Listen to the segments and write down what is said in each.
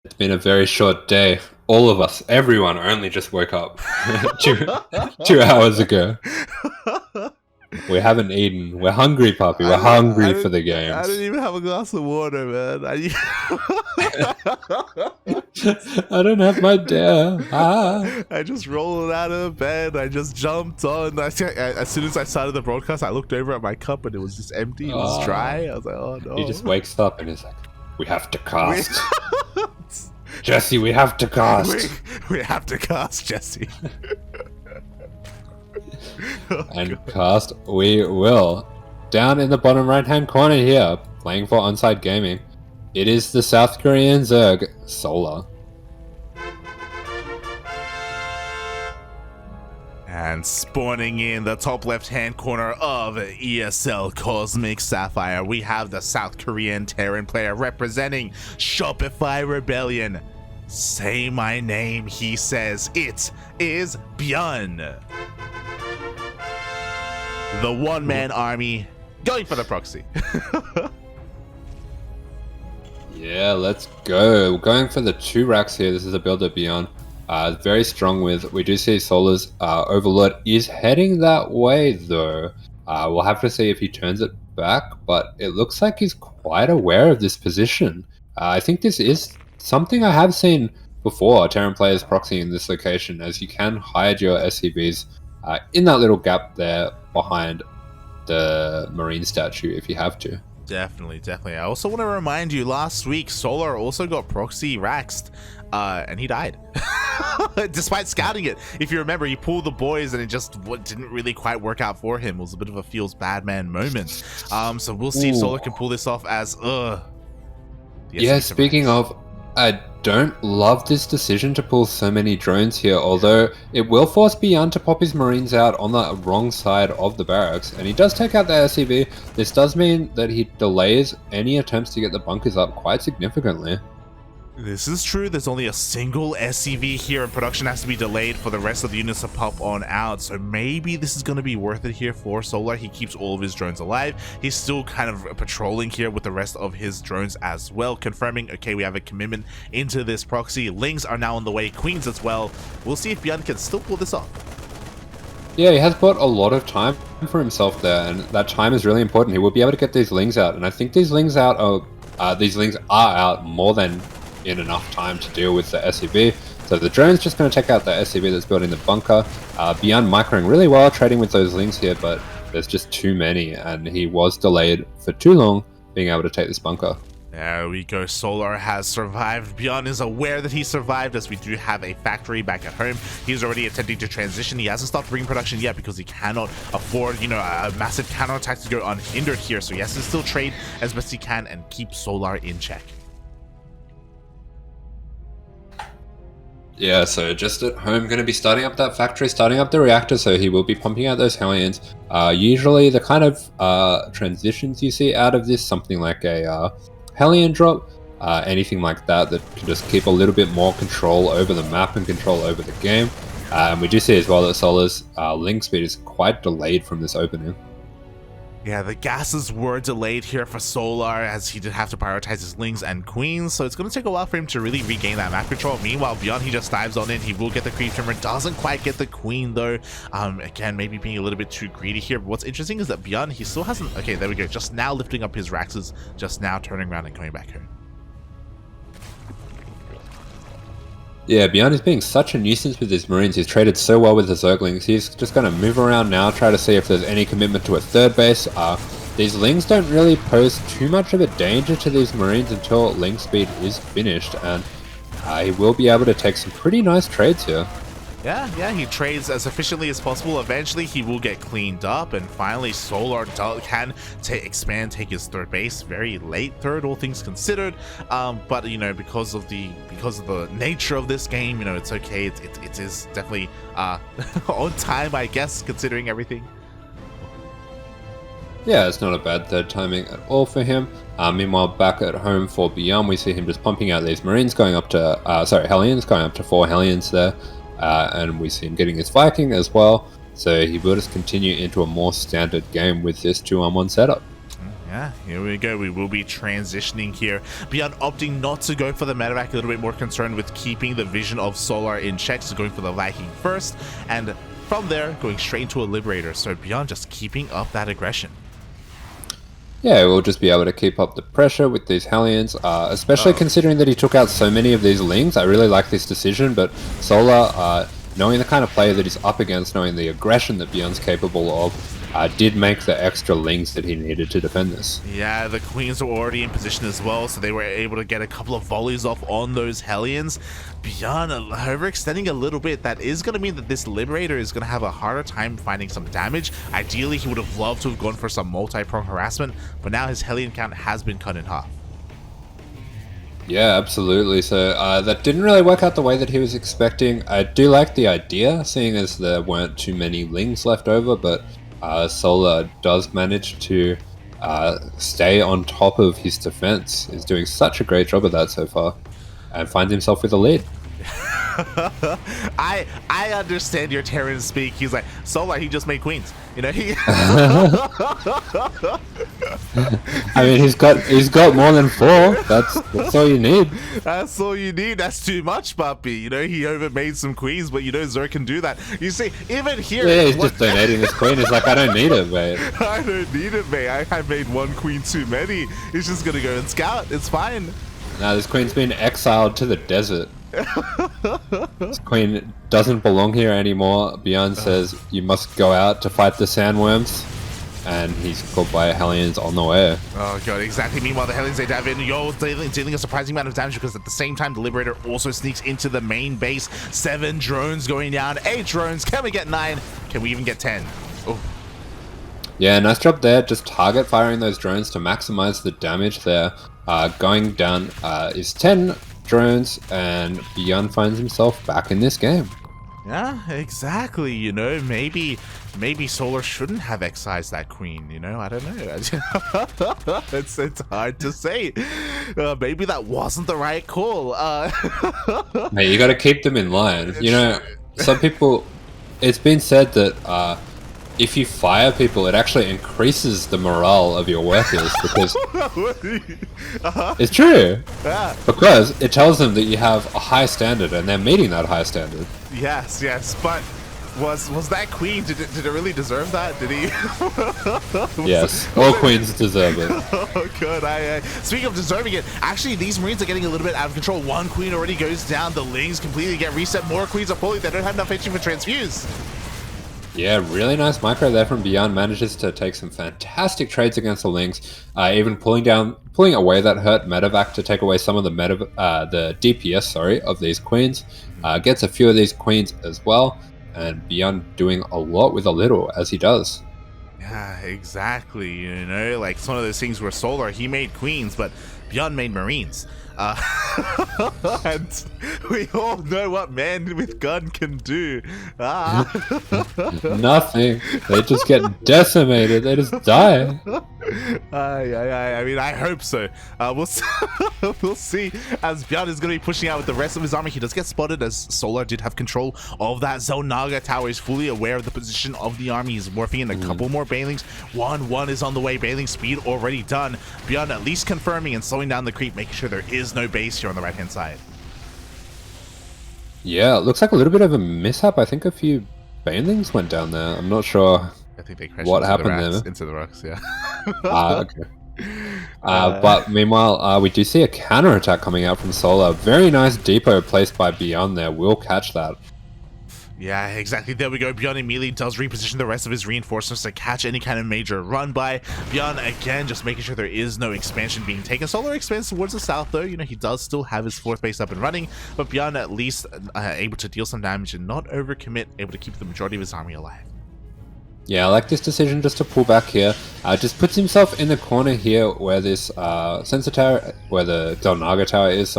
It's been a very short day. All of us, everyone, only just woke up two hours ago. We haven't eaten. We're hungry, puppy. We're hungry for the I games. didn't even have a glass of water, man. I don't have my dare. I just rolled out of bed. I just jumped on. As soon as I started the broadcast, I looked over at my cup and it was just empty. It was dry. I was like, oh no. He just wakes up and is like, we have to cast. Jesse, we have to cast. We have to cast, Jesse. And cast we will. Down in the bottom right hand corner here, playing for Onside Gaming, it is the South Korean Zerg, Solar. And spawning in the top left-hand corner of ESL Cosmic Sapphire, we have the South Korean Terran player representing Shopify Rebellion. Say my name, he says. It is ByuN. The one-man army going for the proxy. Yeah, let's go. We're going for the 2 racks here. This is a build that ByuN very strong with. We do see Solar's Overlord is heading that way though. We'll have to see if he turns it back, but it looks like he's quite aware of this position. I think this is something I have seen before, Terran players proxying in this location, as you can hide your SCVs in that little gap there behind the Marine statue if you have to. Definitely. I also want to remind you, last week Solar also got proxy raxed, and he died. Despite scouting it. If you remember, he pulled the boys and it just didn't really quite work out for him. It was a bit of a feels bad man moment. So we'll see if Solar can pull this off as yeah, speaking of, I don't love this decision to pull so many drones here, although it will force ByuN to pop his Marines out on the wrong side of the barracks, and he does take out the SCV. This does mean that he delays any attempts to get the bunkers up quite significantly. This is true. There's only a single SCV here and production has to be delayed for the rest of the units to pop on out. So maybe this is going to be worth it here for Solar. He keeps all of his drones alive. He's still kind of patrolling here with the rest of his drones as well, confirming, okay, we have a commitment into this proxy. Lings are now on the way, Queens as well. We'll see if ByuN can still pull this off. Yeah, he has bought a lot of time for himself there, and that time is really important. He will be able to get these Lings out, and I think these Lings are out more than in enough time to deal with the SCV. So the drone's just going to take out the SCV that's building the bunker. ByuN microing really well, trading with those Lings here, but there's just too many, and he was delayed for too long being able to take this bunker. There we go. Solar has survived. ByuN is aware that he survived, as we do have a factory back at home. He's already attempting to transition. He hasn't stopped bringing production yet because he cannot afford, a massive counterattack to go unhindered here. So he has to still trade as best he can and keep Solar in check. Yeah, so just at home, going to be starting up that factory, starting up the reactor, so he will be pumping out those Hellions. Usually the kind of transitions you see out of this, something like a Hellion drop, anything like that can just keep a little bit more control over the map and control over the game. And we do see as well that Solar's link speed is quite delayed from this opening. Yeah, the gases were delayed here for Solar, as he did have to prioritize his Lings and Queens, so it's going to take a while for him to really regain that map control. Meanwhile, ByuN, he just dives on in. He will get the Creep Trimmer, doesn't quite get the Queen though. Again, maybe being a little bit too greedy here. But what's interesting is that ByuN, he still hasn't... Okay, there we go. Just now lifting up his Raxes, just now turning around and coming back home. Yeah, ByuN is being such a nuisance with his Marines. He's traded so well with the Zerglings. He's just going to move around now, try to see if there's any commitment to a third base. These Lings don't really pose too much of a danger to these Marines until link speed is finished, and he will be able to take some pretty nice trades here. Yeah, he trades as efficiently as possible. Eventually, he will get cleaned up, and finally, Solar can expand, take his third base. Very late third, all things considered. But because of the nature of this game, it's okay. It is definitely on time, I guess, considering everything. Yeah, it's not a bad third timing at all for him. Meanwhile, back at home for ByuN, we see him just pumping out these Marines, going up to Hellions, going up to 4 Hellions there. And we see him getting his Viking as well, so he will just continue into a more standard game with this 2-on-1 setup. Yeah, here we go. We will be transitioning here. ByuN opting not to go for the medevac, a little bit more concerned with keeping the vision of Solar in check, so going for the lagging first, and from there, going straight into a Liberator. So ByuN just keeping up that aggression. Yeah, we'll just be able to keep up the pressure with these Hellions, especially considering that he took out so many of these Lings. I really like this decision, but Solar, knowing the kind of player that he's up against, knowing the aggression that ByuN's capable of, did make the extra Lings that he needed to defend this. Yeah, the Queens were already in position as well, so they were able to get a couple of volleys off on those Hellions. ByuN overextending a little bit. That is going to mean that this Liberator is going to have a harder time finding some damage. Ideally, he would have loved to have gone for some multi-prong harassment, but now his Hellion count has been cut in half. Yeah, absolutely. So that didn't really work out the way that he was expecting. I do like the idea, seeing as there weren't too many Lings left over, but Solar does manage to stay on top of his defense. He's doing such a great job of that so far, and finds himself with a lead. I understand your Terran speak. He's like, Solar, he just made queens. You know, he I mean, he's got more than 4. That's all you need. That's all you need. That's too much, puppy. You know, he overmade some queens, but you know Zoro can do that. You see, even here, yeah, he's just donating his queen. He's like, I don't need it, mate. I don't need it, mate. I made 1 queen too many. He's just gonna go and scout. It's fine. Now this queen's been exiled to the desert. This queen doesn't belong here anymore. ByuN says you must go out to fight the sandworms, and he's caught by Hellions on the way. Oh god, exactly. Meanwhile, the Hellions, they dive in, dealing a surprising amount of damage, because at the same time the Liberator also sneaks into the main base. 7 drones going down, 8 drones. Can we get 9? Can we even get 10? Oh. Yeah, nice job there. Just target firing those drones to maximize the damage there. Going down is 10 drones, and ByuN finds himself back in this game. Yeah, exactly. You know, maybe Solar shouldn't have excised that queen. You know, I don't know. it's hard to say. Maybe that wasn't the right call. Hey, you got to keep them in line. You know, some people. It's been said that if you fire people, it actually increases the morale of your workers, because it's true. Yeah. Because it tells them that you have a high standard and they're meeting that high standard. Yes, but was that queen? Did it really deserve that? Did he? Yes, all queens deserve it. Oh god, speaking of deserving it, actually these Marines are getting a little bit out of control. 1 queen already goes down. The Lings completely get reset. More queens are falling. They don't have enough HP for transfuse. Yeah, really nice micro there from ByuN. Manages to take some fantastic trades against the Lings, even pulling away that hurt medevac to take away some of the DPS of these queens. Gets a few of these queens as well, and ByuN doing a lot with a little, as he does. Yeah, exactly. You know, like it's one of those things where Solar, he made queens, but ByuN made Marines. And we all know what man with gun can do. Nothing. They just get decimated. They just die. I mean, I hope so. We'll see. As ByuN is going to be pushing out with the rest of his army. He does get spotted, as Solar did have control of that Zelnaga tower. He's fully aware of the position of the army. He's morphing in a couple more Banelings. 1-1 is on the way. Baneling speed already done. ByuN at least confirming and slowing down the creep, making sure there is no base here on the right hand side. Yeah, it looks like a little bit of a mishap. I think a few Banelings went down there. I'm not sure I think they crashed what happened there. Into the rocks, yeah. Okay. But meanwhile, we do see a counter-attack coming out from Solar. Very nice depot placed by ByuN there. We'll catch that. Yeah, exactly. There we go. ByuN immediately does reposition the rest of his reinforcements to catch any kind of major run by. ByuN, again, just making sure there is no expansion being taken. Solar expands towards the south, though. You know, he does still have his 4th base up and running, but ByuN at least able to deal some damage and not overcommit, able to keep the majority of his army alive. Yeah, I like this decision just to pull back here. Just puts himself in the corner here where this sensor tower, where the Zelnaga tower is,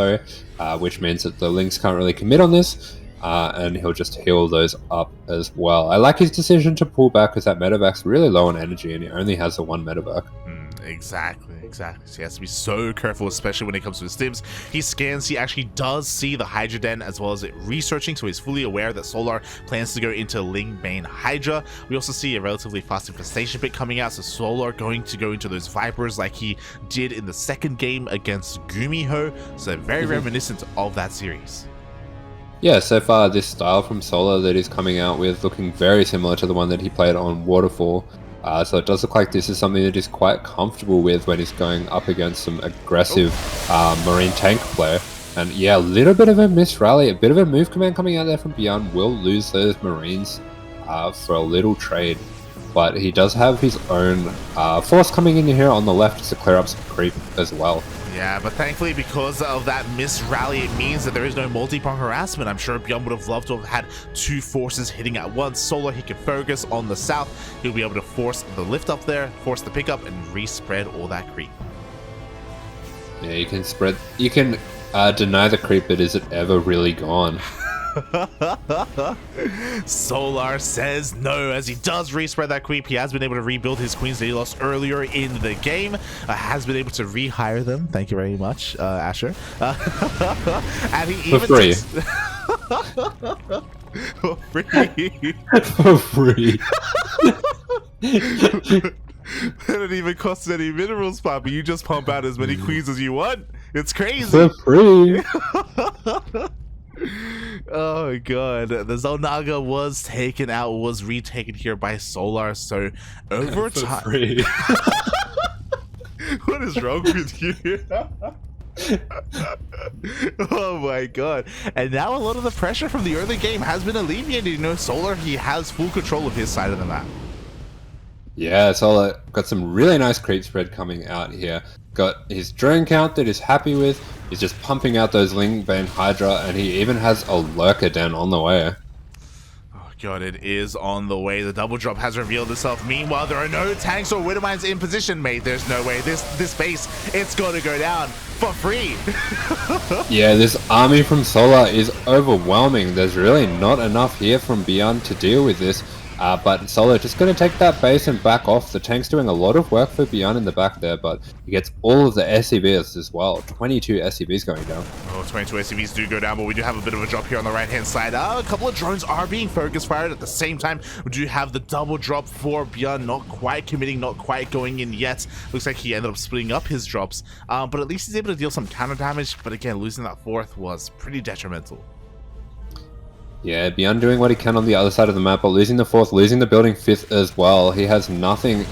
which means that the Lings can't really commit on this. And he'll just heal those up as well. I like his decision to pull back, because that medevac's really low on energy and he only has the 1 medevac. Exactly. So he has to be so careful, especially when it comes to his stims. He scans, he actually does see the Hydra Den as well as it researching, so he's fully aware that Solar plans to go into Ling Bane Hydra. We also see a relatively fast infestation bit coming out, so Solar going to go into those Vipers like he did in the second game against Gumiho, so very reminiscent of that series. Yeah, so far this style from Solar that he's coming out with looking very similar to the one that he played on Waterfall. So it does look like this is something that he's quite comfortable with when he's going up against some aggressive Marine tank player. And yeah, a little bit of a miss rally, a bit of a move command coming out there from ByuN. Will lose those Marines for a little trade. But he does have his own force coming in here on the left to clear up some creep as well. Yeah, but thankfully, because of that missed rally, it means that there is no multi-prong harassment. I'm sure ByuN would have loved to have had two forces hitting at once. Solar, he can focus on the south. He'll be able to force the lift up there, force the pickup, and re-spread all that creep. Yeah, you can spread. You can deny the creep, but is it ever really gone? Solar says no, as he does respread that creep. He has been able to rebuild his queens that he lost earlier in the game, has been able to rehire them. Thank you very much, Asher. And he even for free. For free. For free. It didn't even cost any minerals, Papa. You just pump out as many queens as you want. It's crazy. For free. Oh god, the Zonaga was taken out, was retaken here by Solar, so over time. What is wrong with you? Oh my god. And now a lot of the pressure from the early game has been alleviated. You know, Solar, he has full control of his side of the map. Yeah, Solar got some really nice creep spread coming out here. Got his drone count that he's happy with. He's just pumping out those Ling Bane Hydra, and he even has a Lurker Den on the way. Oh god, it is on the way. The double drop has revealed itself. Meanwhile, there are no tanks or Widowmines in position, mate. There's no way. This base, it's got to go down for free. Yeah, this army from Solar is overwhelming. There's really not enough here from ByuN to deal with this. But Solar just going to take that base and back off. The tank's doing a lot of work for ByuN in the back there, but he gets all of the SCVs as well. 22 SCVs going down. Oh, 22 SCVs do go down, but we do have a bit of a drop here on the right-hand side. A couple of drones are being focus fired at the same time. We do have the double drop for ByuN, not quite committing, not quite going in yet. Looks like he ended up splitting up his drops, but at least he's able to deal some counter damage. But again, losing that fourth was pretty detrimental. Yeah, ByuN doing what he can on the other side of the map, but losing the fourth, losing the building fifth as well. He has nothing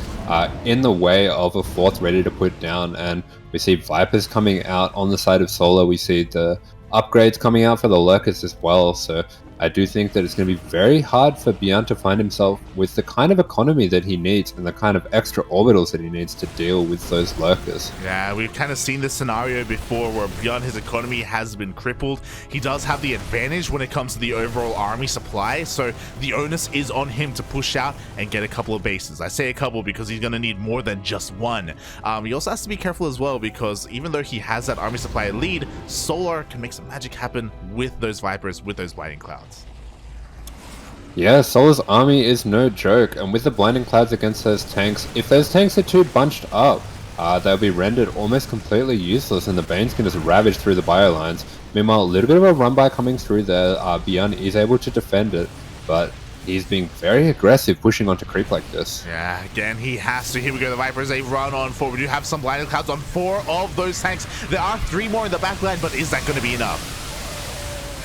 in the way of a fourth ready to put down, and we see Vipers coming out on the side of Solar. We see the upgrades coming out for the Lurkers as well, so I do think that it's going to be very hard for ByuN to find himself with the kind of economy that he needs and the kind of extra orbitals that he needs to deal with those Lurkers. Yeah, we've kind of seen this scenario before where ByuN, his economy has been crippled. He does have the advantage when it comes to the overall army supply, so the onus is on him to push out and get a couple of bases. I say a couple because he's going to need more than just one. He also has to be careful as well because even though he has that army supply lead, Solar can make some magic happen with those Vipers, with those Blinding Clouds. Yeah, Solar's army is no joke, and with the Blinding Clouds against those tanks, if those tanks are too bunched up, they'll be rendered almost completely useless, and the Banes can just ravage through the bio lines. Meanwhile, a little bit of a run-by coming through there. ByuN is able to defend it, but he's being very aggressive pushing onto creep like this. Yeah, again, he has to. Here we go, the Vipers, they run on forward. We do have some Blinding Clouds on 4 of those tanks. There are 3 more in the back line, but is that going to be enough?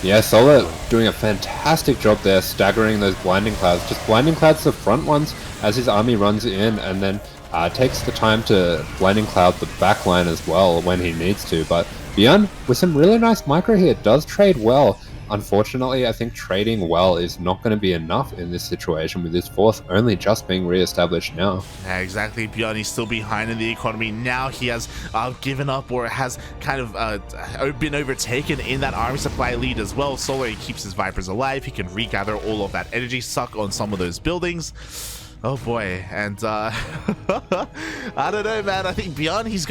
Yeah, Solar doing a fantastic job there, staggering those Blinding Clouds. Just Blinding Clouds the front ones as his army runs in, and then takes the time to Blinding Cloud the back line as well when he needs to. But ByuN, with some really nice micro here, does trade well. Unfortunately, I think trading well is not going to be enough in this situation with his fourth only just being re-established now. Yeah, exactly. ByuN, he's still behind in the economy. Now he has given up or has kind of been overtaken in that army supply lead as well. Solar, he keeps his Vipers alive. He can regather all of that energy, suck on some of those buildings. Oh boy, and I don't know, man. I think ByuN, he's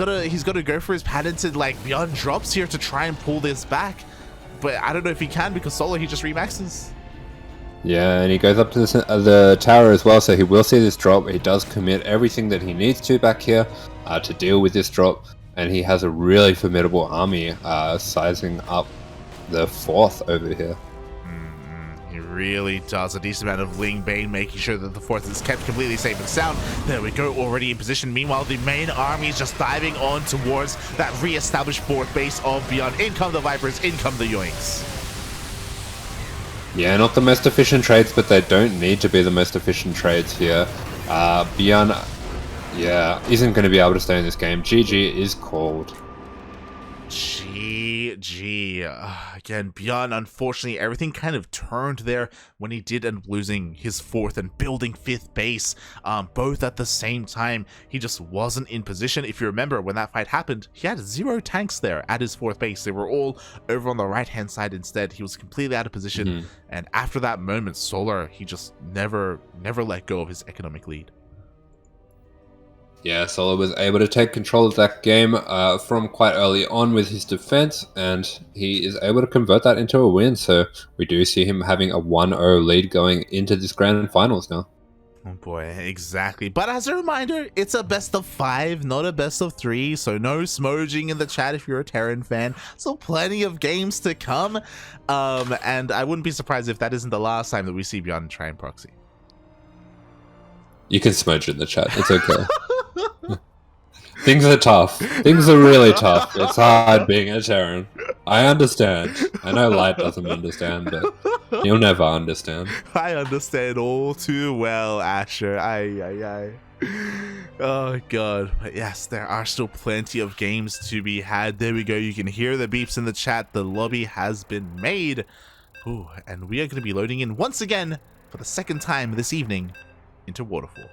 gotta go for his patented ByuN drops here to try and pull this back. But I don't know if he can because Solar, he just remaxes. Yeah, and he goes up to the tower as well, so he will see this drop. He does commit everything that he needs to back here to deal with this drop, and he has a really formidable army sizing up the 4th over here. He really does. A decent amount of Ling Bane, making sure that the 4th is kept completely safe and sound. There we go, already in position. Meanwhile, the main army is just diving on towards that re-established 4th base of ByuN. In come the Vipers, in come the Yoinks. Yeah, not the most efficient trades, but they don't need to be the most efficient trades here. ByuN, yeah, isn't going to be able to stay in this game. GG is called. GG. Again, ByuN, unfortunately, everything kind of turned there when he did end up losing his 4th and building 5th base, both at the same time. He just wasn't in position. If you remember, when that fight happened, he had 0 tanks there at his 4th base. They were all over on the right-hand side instead. He was completely out of position, and after that moment, Solar, he just never let go of his economic lead. Yeah, Solar was able to take control of that game from quite early on with his defense, and he is able to convert that into a win. So we do see him having a 1-0 lead going into this grand finals now. Oh boy, exactly. But as a reminder, it's a best of 5, not a best of 3. So no smoging in the chat if you're a Terran fan. So plenty of games to come. And I wouldn't be surprised if that isn't the last time that we see ByuN try and proxy. You can smudge in the chat. It's okay. Things are tough. Things are really tough. It's hard being a Terran. I understand. I know Light doesn't understand, but you'll never understand. I understand all too well, Asher. Oh god. But yes, there are still plenty of games to be had. There we go. You can hear the beeps in the chat. The lobby has been made. Ooh, and we are going to be loading in once again for the 2nd time this evening into Waterfall.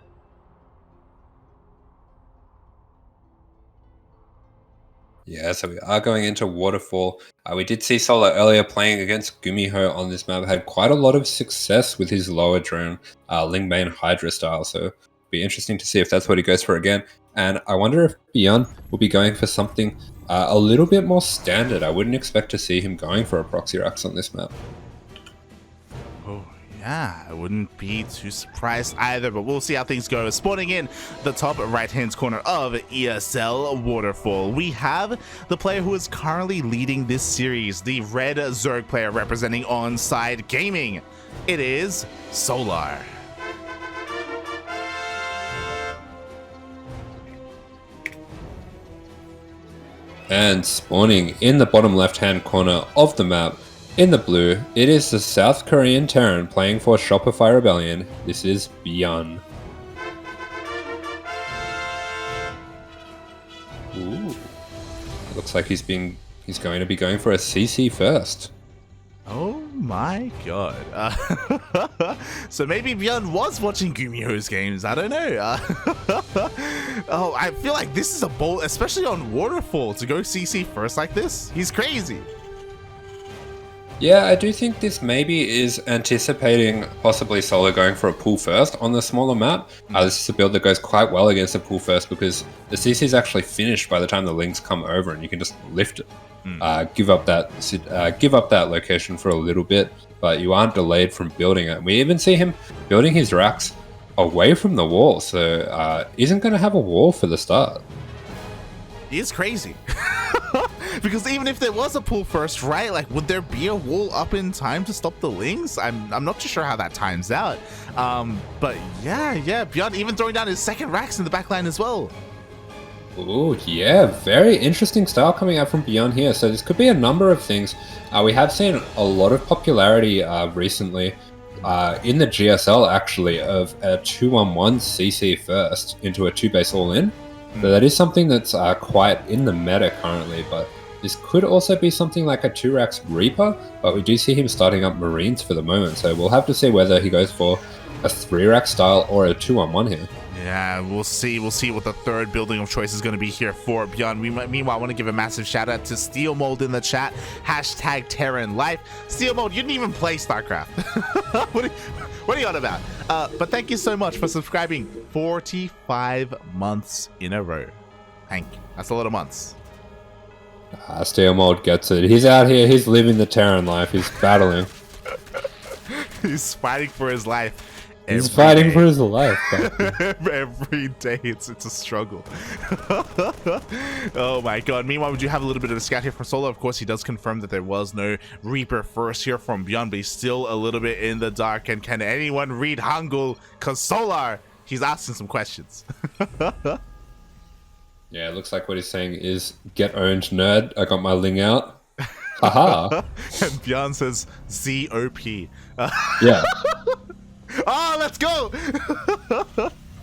Yeah, so we are going into Waterfall. We did see Solar earlier playing against Gumiho on this map. Had quite a lot of success with his lower drone, Lingbane Hydra style. So it'll be interesting to see if that's what he goes for again. And I wonder if ByuN will be going for something a little bit more standard. I wouldn't expect to see him going for a Proxy Rax on this map. Yeah, I wouldn't be too surprised either, but we'll see how things go. Spawning in the top right-hand corner of ESL Waterfall, we have the player who is currently leading this series, the red Zerg player representing Onside Gaming. It is Solar. And spawning in the bottom left-hand corner of the map, in the blue, it is the South Korean Terran playing for Shopify Rebellion. This is ByuN. Ooh. Looks like he's going to be going for a CC first. Oh my god. So maybe ByuN was watching Gumiho's games. I don't know. Oh, I feel like this is a bold, especially on Waterfall, to go CC first like this. He's crazy. Yeah, I do think this maybe is anticipating possibly Solar going for a pull first on the smaller map. This is a build that goes quite well against a pull first because the CC is actually finished by the time the links come over and you can just lift it. Give up that location for a little bit, but you aren't delayed from building it. We even see him building his racks away from the wall, so isn't going to have a wall for the start. He is crazy. Because even if there was a pull first, right, like would there be a wall up in time to stop the links? I'm not too sure how that times out. But yeah, ByuN even throwing down his 2nd racks in the backline as well. Oh yeah, very interesting style coming out from ByuN here. So this could be a number of things. We have seen a lot of popularity recently in the GSL actually of a 2-1-1 CC first into a 2-base all-in. So that is something that's quite in the meta currently, but this could also be something like a 2-Rax Reaper, but we do see him starting up Marines for the moment, so we'll have to see whether he goes for a 3-Rax style or a 2-on-1 here. Yeah, we'll see what the 3rd building of choice is going to be here for ByuN. Meanwhile, I want to give a massive shout out to Steel Mold in the chat, #Terran Life. Steel Mold, you didn't even play StarCraft. What are you on about? But thank you so much for subscribing 45 months in a row. Thank you. That's a lot of months. Steel Mold gets it. He's out here. He's living the Terran life. He's battling. He's fighting for his life. He's fighting for his life. Every day it's a struggle. Oh my god. Meanwhile, we do have a little bit of a scout here from Solar. Of course, he does confirm that there was no Reaper first here from ByuN, but he's still a little bit in the dark. And can anyone read Hangul? Because Solar, he's asking some questions. Yeah, it looks like what he's saying is, get owned, nerd. I got my Ling out. Haha. And ByuN says ZOP. Yeah. Oh, let's go.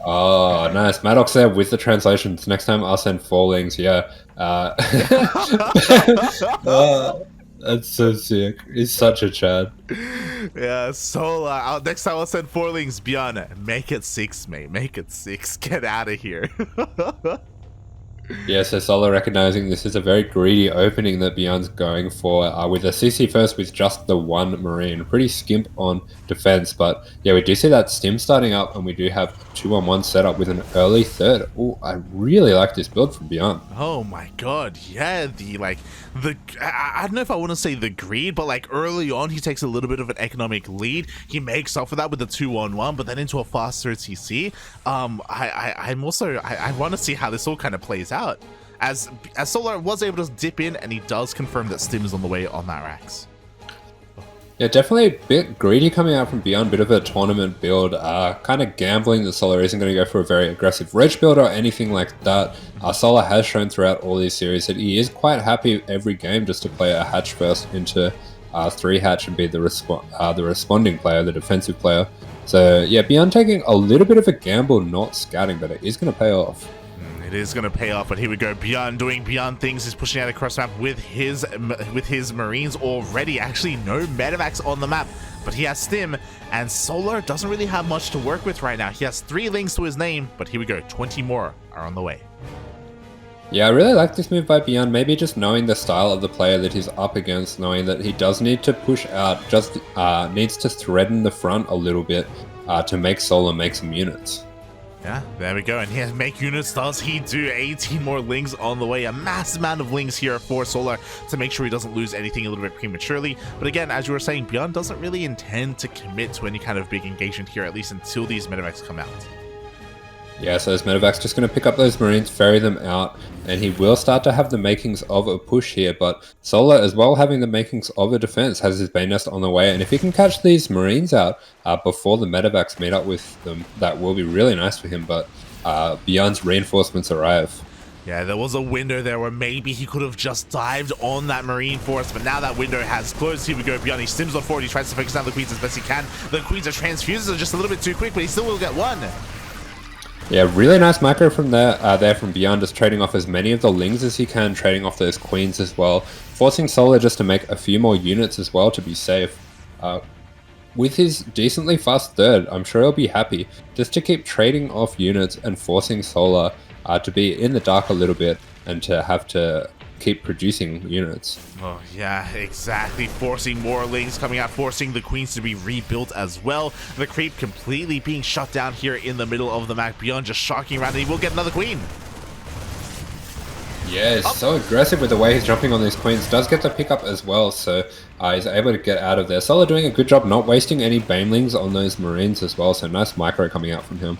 Oh, nice. Maddox there with the translations. Next time I'll send 4 Lings. Yeah. That's so sick. He's such a Chad. Yeah, Solar. Next time I'll send 4 Lings. ByuN, make it 6, mate. Make it 6. Get out of here. Yeah, so Solar recognizing this is a very greedy opening that ByuN's going for with a CC first with just the 1 Marine. Pretty skimp on defense, but yeah, we do see that stim starting up and we do have 2-on-1 set up with an early third. Oh, I really like this build from ByuN. Oh my god, yeah, I don't know if I want to say the greed, but like early on he takes a little bit of an economic lead. He makes up for that with the 2-on-1, but then into a faster TC. I want to see how this all kind of plays out, as Solar was able to dip in, and he does confirm that stim is on the way on that Rax. Yeah, definitely a bit greedy coming out from ByuN, bit of a tournament build, kind of gambling that Solar isn't going to go for a very aggressive reg build or anything like that. Solar has shown throughout all these series that he is quite happy every game just to play a hatch first into 3 hatch and be the responding player, the defensive player. So yeah, ByuN taking a little bit of a gamble not scouting, but it is going to pay off. It is going to pay off, but here we go. ByuN doing ByuN things. He's pushing out across map with his Marines already. Actually, no Medivacs on the map, but he has stim, and Solar doesn't really have much to work with right now. He has 3 Lings to his name, but here we go. 20 more are on the way. Yeah, I really like this move by ByuN. Maybe just knowing the style of the player that he's up against, knowing that he does need to push out, just needs to threaten the front a little bit to make Solar make some units. Yeah, there we go. And here, make units does he do. 18 more Lings on the way. A massive amount of Lings here for Solar to make sure he doesn't lose anything a little bit prematurely. But again, as you were saying, ByuN doesn't really intend to commit to any kind of big engagement here, at least until these Medivacs come out. Yeah, so his Medivac's just going to pick up those Marines, ferry them out, and he will start to have the makings of a push here, but Solar as well having the makings of a defense, has his Bane Nest on the way, and if he can catch these Marines out before the Medivacs meet up with them, that will be really nice for him, but ByuN's reinforcements arrive. Yeah, there was a window there where maybe he could have just dived on that Marine force, but now that window has closed. Here we go, ByuN. He stims on forward, he tries to focus down the Queens as best he can. The Queens are transfuses are just a little bit too quick, but he still will get one. Yeah, really nice macro from there from ByuN, just trading off as many of the Lings as he can, trading off those Queens as well, forcing Solar just to make a few more units as well to be safe. With his decently fast third, I'm sure he'll be happy just to keep trading off units and forcing Solar to be in the dark a little bit and to have to keep producing units. Oh yeah, exactly. Forcing more Lings coming out, forcing the Queens to be rebuilt as well. The creep completely being shut down here in the middle of the map. ByuN just shocking around, and he will get another Queen. Yeah, he's so aggressive with the way he's jumping on these Queens. Does get the pickup as well, so he's able to get out of there. Solar doing a good job not wasting any Banelings on those Marines as well, so nice micro coming out from him.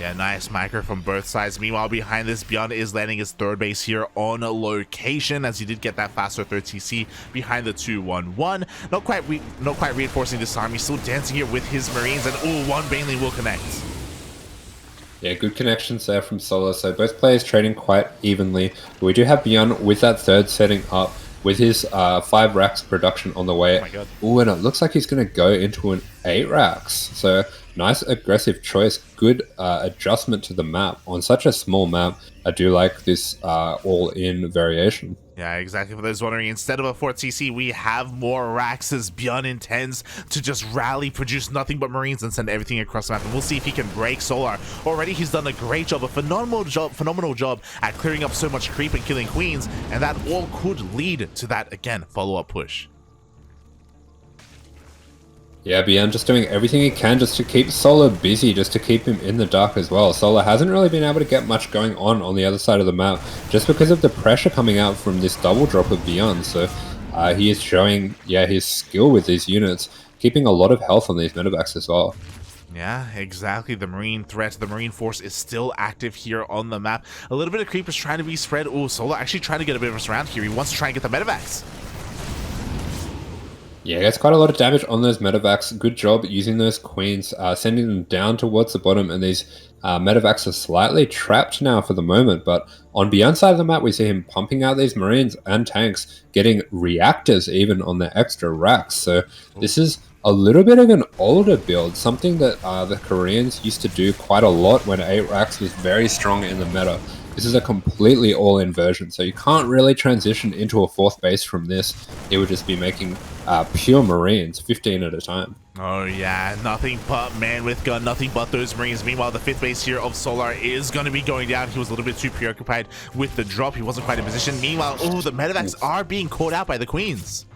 Yeah, nice micro from both sides. Meanwhile, behind this, ByuN is landing his third base here on a location, as he did get that faster third TC behind the 2-1-1. Not quite reinforcing this army. Still dancing here with his Marines, and oh, one Baneling will connect. Yeah, good connections there from Solar. So both players trading quite evenly. But we do have ByuN with that third setting up with his 5 racks production on the way. Oh my god. Oh, and it looks like he's going to go into an 8 racks. So nice aggressive choice. Good adjustment to the map. On such a small map, I do like this all-in variation. Yeah, exactly. For those wondering, instead of a 4 TC, we have more racks, as ByuN intends to just rally, produce nothing but Marines, and send everything across the map. And we'll see if he can break Solar. Already, he's done a great job, a phenomenal job at clearing up so much creep and killing Queens, and that all could lead to that, again, follow-up push. Yeah, ByuN just doing everything he can just to keep Solar busy, just to keep him in the dark as well. Solar hasn't really been able to get much going on the other side of the map, just because of the pressure coming out from this double drop of ByuN. So He is showing, yeah, his skill with these units, keeping a lot of health on these medevacs as well. Yeah, exactly. The Marine threat, the Marine force is still active here on the map. A little bit of creepers trying to be spread. Oh, Solar actually trying to get a bit of a surround here. He wants to try and get the medevacs. Yeah, that's quite a lot of damage on those medevacs. Good job using those queens, sending them down towards the bottom, and these medevacs are slightly trapped now for the moment, but on ByuN's side of the map, we see him pumping out these marines and tanks, getting reactors even on their extra racks. So this is a little bit of an older build, something that the Koreans used to do quite a lot when 8 racks was very strong in the meta. This is a completely all-in version, so you can't really transition into a 4th base from this. It would just be making pure Marines, 15 at a time. Oh yeah, nothing but man with gun, nothing but those Marines. Meanwhile, the 5th base here of Solar is going to be going down. He was a little bit too preoccupied with the drop. He wasn't quite in position. Meanwhile, oh, the medevacs are being caught out by the Queens.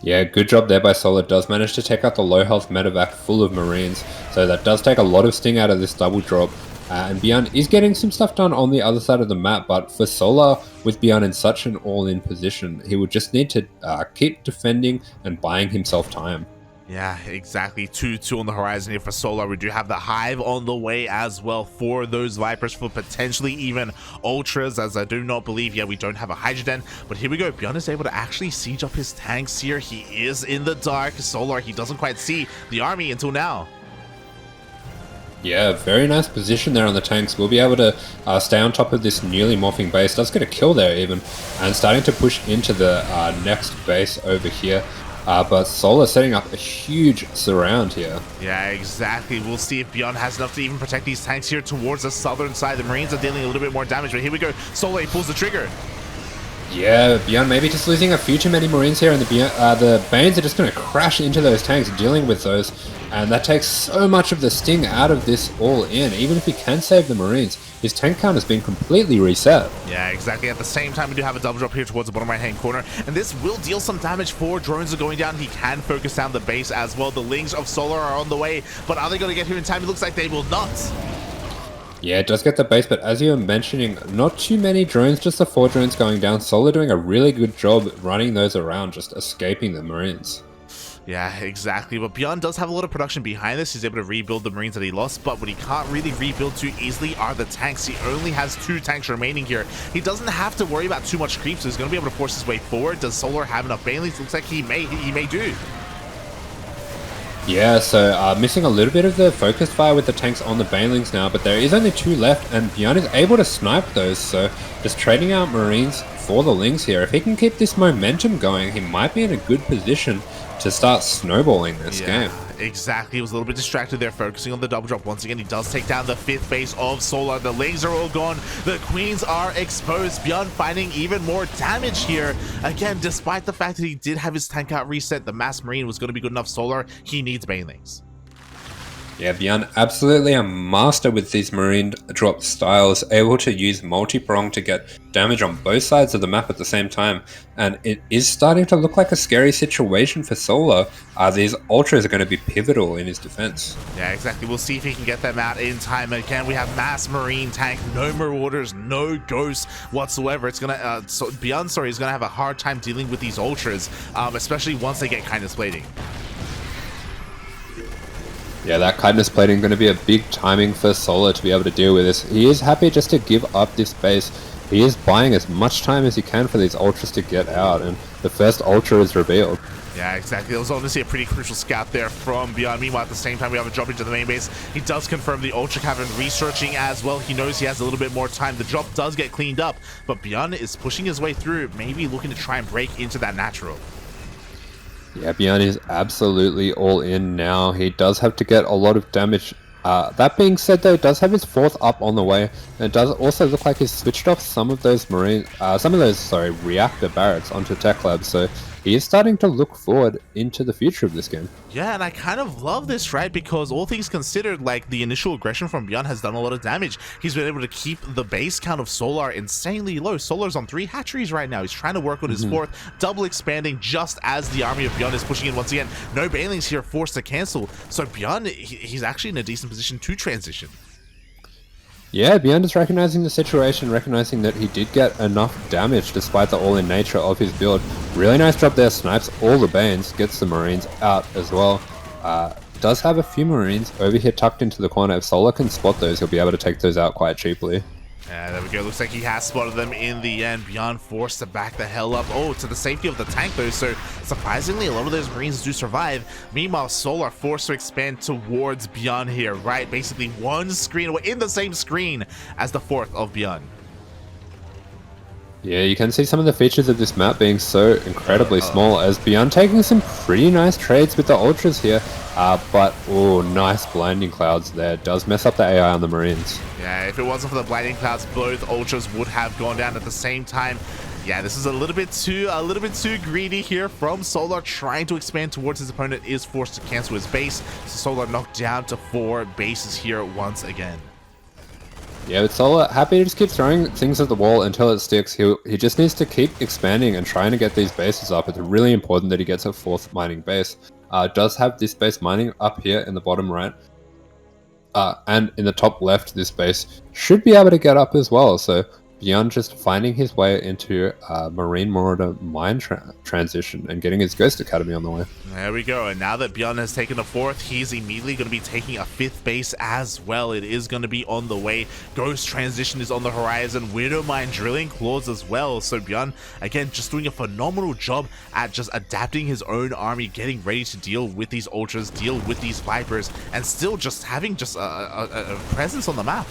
Yeah, good job there by Solar. Does manage to take out the low health medevac full of Marines, so that does take a lot of sting out of this double drop. And ByuN is getting some stuff done on the other side of the map, but for Solar, with ByuN in such an all-in position, he would just need to keep defending and buying himself time. Yeah, exactly. 2-2 on the horizon here for Solar. We do have the Hive on the way as well for those Vipers, for potentially even Ultras, as I do not believe, yeah, we don't have a Hydrogen. But here we go. ByuN is able to actually siege up his tanks here. He is in the dark. Solar, he doesn't quite see the army until now. Yeah, very nice position there on the tanks. We'll be able to stay on top of this newly morphing base. Does get a kill there even, and starting to push into the next base over here. But Solar setting up a huge surround here. Yeah, exactly. We'll see if ByuN has enough to even protect these tanks here towards the southern side. The Marines are dealing a little bit more damage, but here we go. Solar pulls the trigger. Yeah, ByuN maybe just losing a few too many Marines here, and the Banes are just going to crash into those tanks, dealing with those, and that takes so much of the sting out of this all-in. Even if he can save the Marines, his tank count has been completely reset. Yeah, exactly. At the same time, we do have a double drop here towards the bottom right-hand corner, and this will deal some damage. 4 drones are going down. He can focus down the base as well. The Lings of Solar are on the way, but are they going to get here in time? It looks like they will not. Yeah, it does get the base, but as you were mentioning, not too many drones, just the 4 drones going down. Solar doing a really good job running those around, just escaping the Marines. Yeah, exactly. But ByuN does have a lot of production behind this. He's able to rebuild the Marines that he lost, but what he can't really rebuild too easily are the tanks. He only has 2 tanks remaining here. He doesn't have to worry about too much creep, so he's going to be able to force his way forward. Does Solar have enough Banelings? Looks like he may do. Yeah, so missing a little bit of the focus fire with the tanks on the Banelings now, but there is only 2 left, and ByuN is able to snipe those, so just trading out Marines for the Lings here. If he can keep this momentum going, he might be in a good position to start snowballing this game. Exactly. He was a little bit distracted there, focusing on the double drop. Once again, he does take down the 5th base of Solar. The Lings are all gone. The Queens are exposed. ByuN finding even more damage here. Again, despite the fact that he did have his tank out reset, the Mass Marine was going to be good enough. Solar, he needs Banelings. Yeah, ByuN absolutely a master with these Marine drop styles, able to use multi-prong to get damage on both sides of the map at the same time, and it is starting to look like a scary situation for Solar. These Ultras are going to be pivotal in his defense. Yeah, exactly. We'll see if he can get them out in time. Again, we have Mass Marine tank, no Marauders, no Ghosts whatsoever. It's going to, ByuN, is going to have a hard time dealing with these Ultras, especially once they get Kindness Plating. Yeah, that kindness plating going to be a big timing for Solar to be able to deal with this. He is happy just to give up this base. He is buying as much time as he can for these Ultras to get out, and the first Ultra is revealed. Yeah, exactly. It was obviously a pretty crucial scout there from ByuN. Meanwhile, at the same time, we have a drop into the main base. He does confirm the Ultra Cavern researching as well. He knows he has a little bit more time. The drop does get cleaned up, but ByuN is pushing his way through, maybe looking to try and break into that natural. Yeah, ByuN is absolutely all in now. He does have to get a lot of damage. That being said, though, does have his 4th up on the way, and it does also look like he's switched off some of those reactor barracks onto Tech Lab. So he is starting to look forward into the future of this game. Yeah, and I kind of love this, right? Because all things considered, like, the initial aggression from ByuN has done a lot of damage. He's been able to keep the base count of Solar insanely low. Solar's on 3 hatcheries right now. He's trying to work on his 4th, double expanding just as the army of ByuN is pushing in once again. No Banelings here forced to cancel. So ByuN, he's actually in a decent position to transition. Yeah, ByuN is recognizing the situation, recognizing that he did get enough damage despite the all-in nature of his build. Really nice job there, snipes all the Banes, gets the Marines out as well. Does have a few Marines over here tucked into the corner. If Solar can spot those, he'll be able to take those out quite cheaply. Yeah, there we go. Looks like he has spotted them in the end. ByuN forced to back the hell up. Oh, to the safety of the tank though. So surprisingly, a lot of those Marines do survive. Meanwhile, Solar forced to expand towards ByuN here, right? Basically one screen, we're in the same screen as the fourth of ByuN. Yeah, you can see some of the features of this map being so incredibly small, as ByuN taking some pretty nice trades with the Ultras here, but oh, nice blinding clouds there. Does mess up the AI on the Marines. Yeah, if it wasn't for the blinding clouds, both Ultras would have gone down at the same time. Yeah, this is a little bit too greedy here from Solar, trying to expand towards his opponent, is forced to cancel his base. So Solar knocked down to 4 bases here once again. Yeah, with Solar, happy to just keep throwing things at the wall until it sticks. He just needs to keep expanding and trying to get these bases up. It's really important that he gets a 4th mining base. Does have this base mining up here in the bottom right. And in the top left, this base should be able to get up as well. So ByuN just finding his way into Marine Marauder mine transition and getting his Ghost Academy on the way. There we go. And now that ByuN has taken the 4th, he's immediately going to be taking a 5th base as well. It is going to be on the way. Ghost transition is on the horizon. Widow Mine drilling claws as well. So ByuN, again, just doing a phenomenal job at just adapting his own army, getting ready to deal with these Ultras, deal with these Vipers, and still just having just a presence on the map.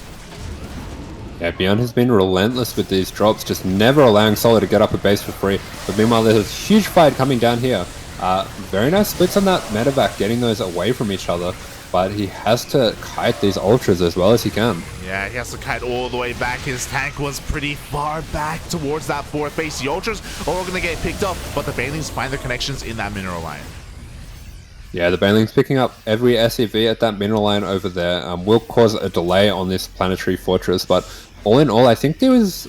Yeah, ByuN has been relentless with these drops, just never allowing Solar to get up a base for free. But meanwhile, there's a huge fight coming down here. Very nice splits on that medevac, getting those away from each other. But he has to kite these Ultras as well as he can. Yeah, he has to kite all the way back. His tank was pretty far back towards that 4th base. The Ultras are all going to get picked up, but the Banelings find their connections in that mineral line. Yeah, the Banelings picking up every SEV at that mineral line over there will cause a delay on this planetary fortress, but all in all, I think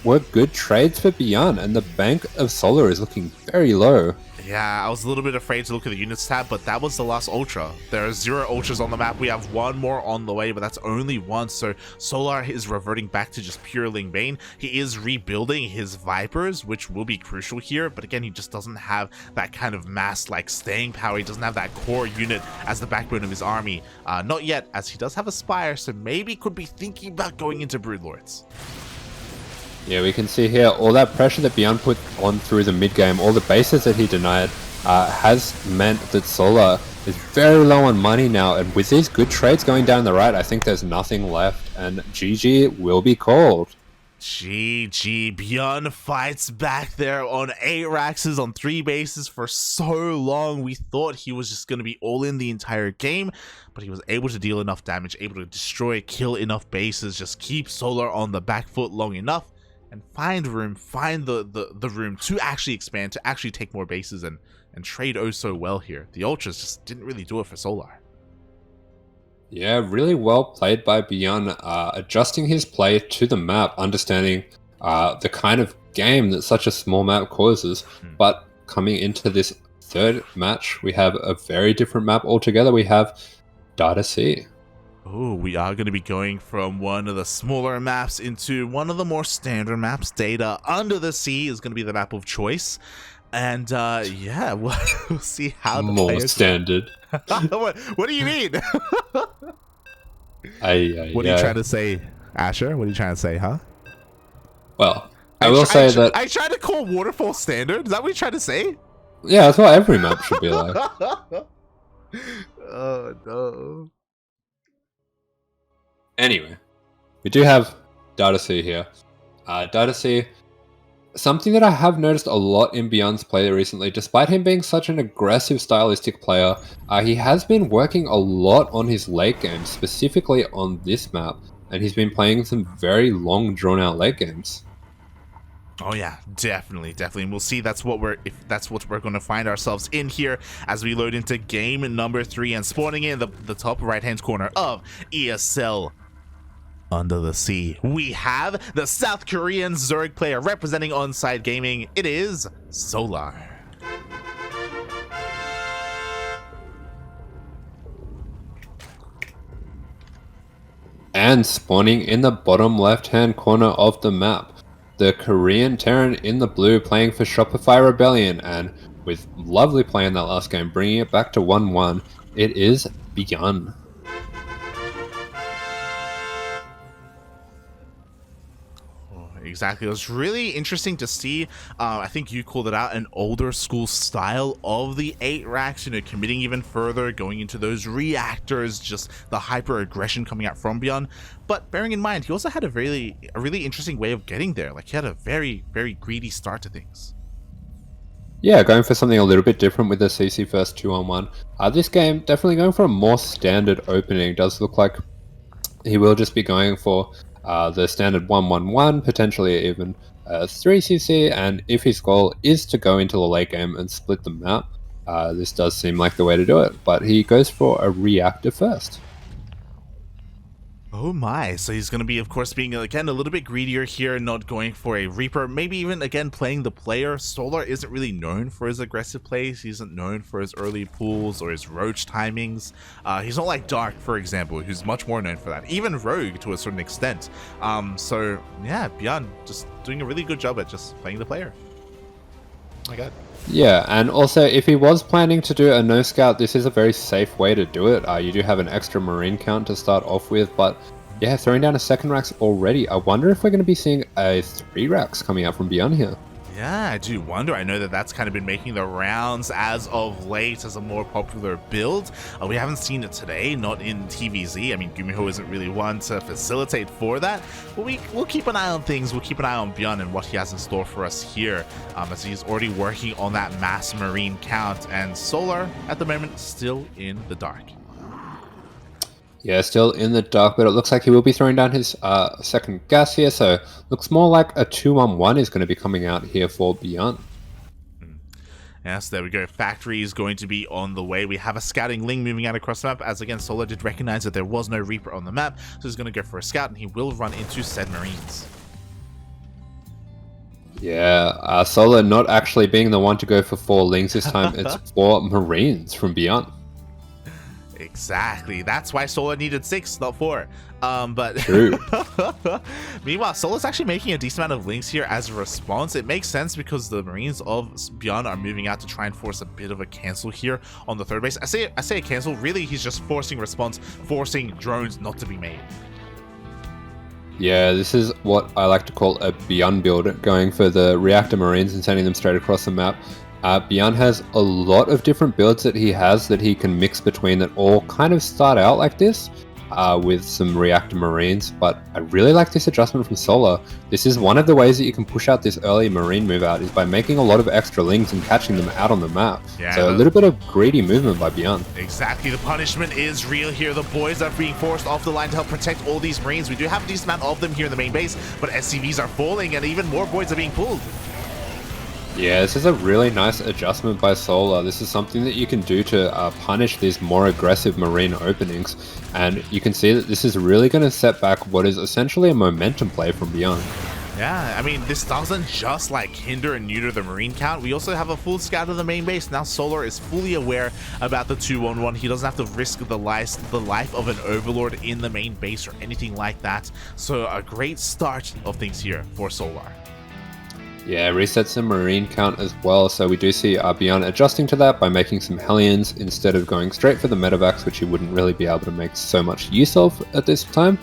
were good trades for ByuN, and the bank of Solar is looking very low. Yeah, I was a little bit afraid to look at the units tab, but that was the last Ultra. There are 0 Ultras on the map. We have 1 more on the way, but that's only 1. So Solar is reverting back to just pure Ling Bane. He is rebuilding his Vipers, which will be crucial here. But again, he just doesn't have that kind of mass like staying power. He doesn't have that core unit as the backbone of his army. Not yet, as he does have a Spire, so maybe could be thinking about going into Broodlords. Yeah, we can see here all that pressure that ByuN put on through the mid game, all the bases that he denied, has meant that Solar is very low on money now. And with these good trades going down the right, I think there's nothing left, and GG will be called. GG. ByuN fights back there on 8 Raxes on 3 bases for so long. We thought he was just going to be all in the entire game, but he was able to deal enough damage, able to destroy, kill enough bases, just keep Solar on the back foot long enough, and find the room to actually expand, to actually take more bases and trade oh so well here. The Ultras just didn't really do it for Solar. Yeah, really well played by ByuN, adjusting his play to the map, understanding the kind of game that such a small map causes. But coming into this 3rd match, we have a very different map altogether. We have Data C. Oh, we are going to be going from one of the smaller maps into one of the more standard maps. Data Under the Sea is going to be the map of choice. And yeah, we'll see how the more players... standard. What do you mean? What are you trying to say, Asher? What are you trying to say, huh? Well, I will say that... I tried to call Waterfall standard. Is that what you're trying to say? Yeah, that's what every map should be like. Oh, no. Anyway, we do have Data C here. Data C, something that I have noticed a lot in ByuN's play recently, despite him being such an aggressive stylistic player, he has been working a lot on his late game, specifically on this map, and he's been playing some very long drawn out late games. Oh yeah, definitely. And we'll see that's what we're going to find ourselves in here as we load into game number 3 and spawning in the top right hand corner of ESL Under the Sea. We have the South Korean Zerg player representing Onside Gaming. It is Solar. and spawning in the bottom left-hand corner of the map. The Korean Terran in the blue playing for Shopify Rebellion, and with lovely play in that last game, bringing it back to 1-1, it is ByuN. Exactly. It was really interesting to see. I think you called it out, an older school style of the 8 racks, you know, committing even further, going into those reactors, just the hyper aggression coming out from ByuN. But bearing in mind, he also had a really interesting way of getting there. Like, he had a very greedy start to things. Yeah, going for something a little bit different with the CC first 2-on-1. This game, definitely going for a more standard opening. Does look like he will just be going for the standard 1-1-1, potentially even 3cc, and if his goal is to go into the late game and split the map, this does seem like the way to do it, but he goes for a reactor first. Oh my, so he's going to be, of course, being, again, a little bit greedier here, not going for a Reaper, maybe even, again, playing the player. Solar isn't really known for his aggressive plays, he isn't known for his early pulls or his roach timings. He's not like Dark, for example, who's much more known for that, even Rogue to a certain extent. So, yeah, ByuN just doing a really good job at just playing the player. Oh my god. Yeah, and also if he was planning to do a no scout, this is a very safe way to do it. You do have an extra marine count to start off with, but yeah, throwing down a second racks already. I wonder if we're going to be seeing a 3 racks coming out from ByuN here. Yeah, I do wonder. I know that that's kind of been making the rounds as of late as a more popular build. We haven't seen it today, not in TvZ. I mean, Gumiho isn't really one to facilitate for that, but we'll keep an eye on things. We'll keep an eye on ByuN and what he has in store for us here, as he's already working on that mass marine count, and Solar, at the moment, still in the dark. Yeah, still in the dark, but it looks like he will be throwing down his second gas here, so looks more like a 2-on-1 is going to be coming out here for ByuN. Yes, there we go. Factory is going to be on the way. We have a scouting Ling moving out across the map, as again, Solar did recognize that there was no Reaper on the map, so he's going to go for a scout, and he will run into said Marines. Yeah, Solar not actually being the one to go for 4 Lings this time, it's 4 Marines from ByuN. Exactly. That's why Solar needed 6, not 4. But True. Meanwhile, Solar's actually making a decent amount of links here as a response. It makes sense because the Marines of ByuN are moving out to try and force a bit of a cancel here on the third base. I say a cancel. Really, he's just forcing response, forcing drones not to be made. Yeah, this is what I like to call a ByuN build, going for the reactor Marines and sending them straight across the map. ByuN has a lot of different builds that he has that he can mix between that all kind of start out like this with some reactor Marines, but I really like this adjustment from Solar. This is one of the ways that you can push out this early Marine move out, is by making a lot of extra Lings and catching them out on the map. Yeah, so a little bit of greedy movement by ByuN. Exactly, the punishment is real here. The boys are being forced off the line to help protect all these Marines. We do have a decent amount of them here in the main base, but SCVs are falling and even more boys are being pulled. Yeah, this is a really nice adjustment by Solar. This is something that you can do to punish these more aggressive Marine openings, and you can see that this is really going to set back what is essentially a momentum play from ByuN. Yeah, I mean, this doesn't just like hinder and neuter the Marine count. We also have a full scout of the main base. Now Solar is fully aware about the 2-on-1. He doesn't have to risk the life of an Overlord in the main base or anything like that. So a great start of things here for Solar. Yeah, resets the Marine count as well, so we do see ByuN adjusting to that by making some Hellions instead of going straight for the medevacs, which you wouldn't really be able to make so much use of at this time.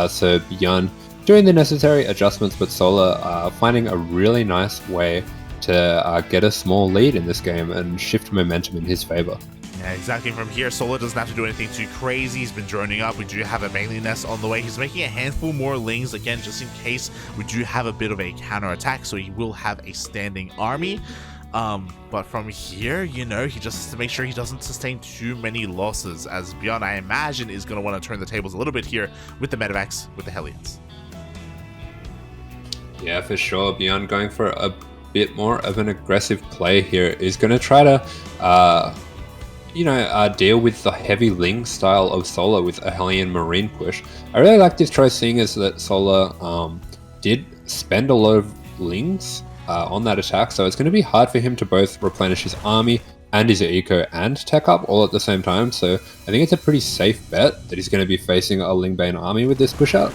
So ByuN doing the necessary adjustments, but Solar finding a really nice way to get a small lead in this game and shift momentum in his favor. Yeah, exactly. From here, Solar doesn't have to do anything too crazy. He's been droning up. We do have a mailing nest on the way. He's making a handful more Lings, again, just in case we do have a bit of a counter-attack, so he will have a standing army. But from here, you know, he just has to make sure he doesn't sustain too many losses, as ByuN, I imagine, is going to want to turn the tables a little bit here with the medevacs, with the Hellions. Yeah, for sure. ByuN going for a bit more of an aggressive play here. Is going to try to deal with the heavy Ling style of Solar with a Hellion Marine push. I really like this choice, seeing as that Solar did spend a lot of Lings on that attack, so it's going to be hard for him to both replenish his army and his eco and tech up all at the same time. So I think it's a pretty safe bet that he's going to be facing a Lingbane army with this push out.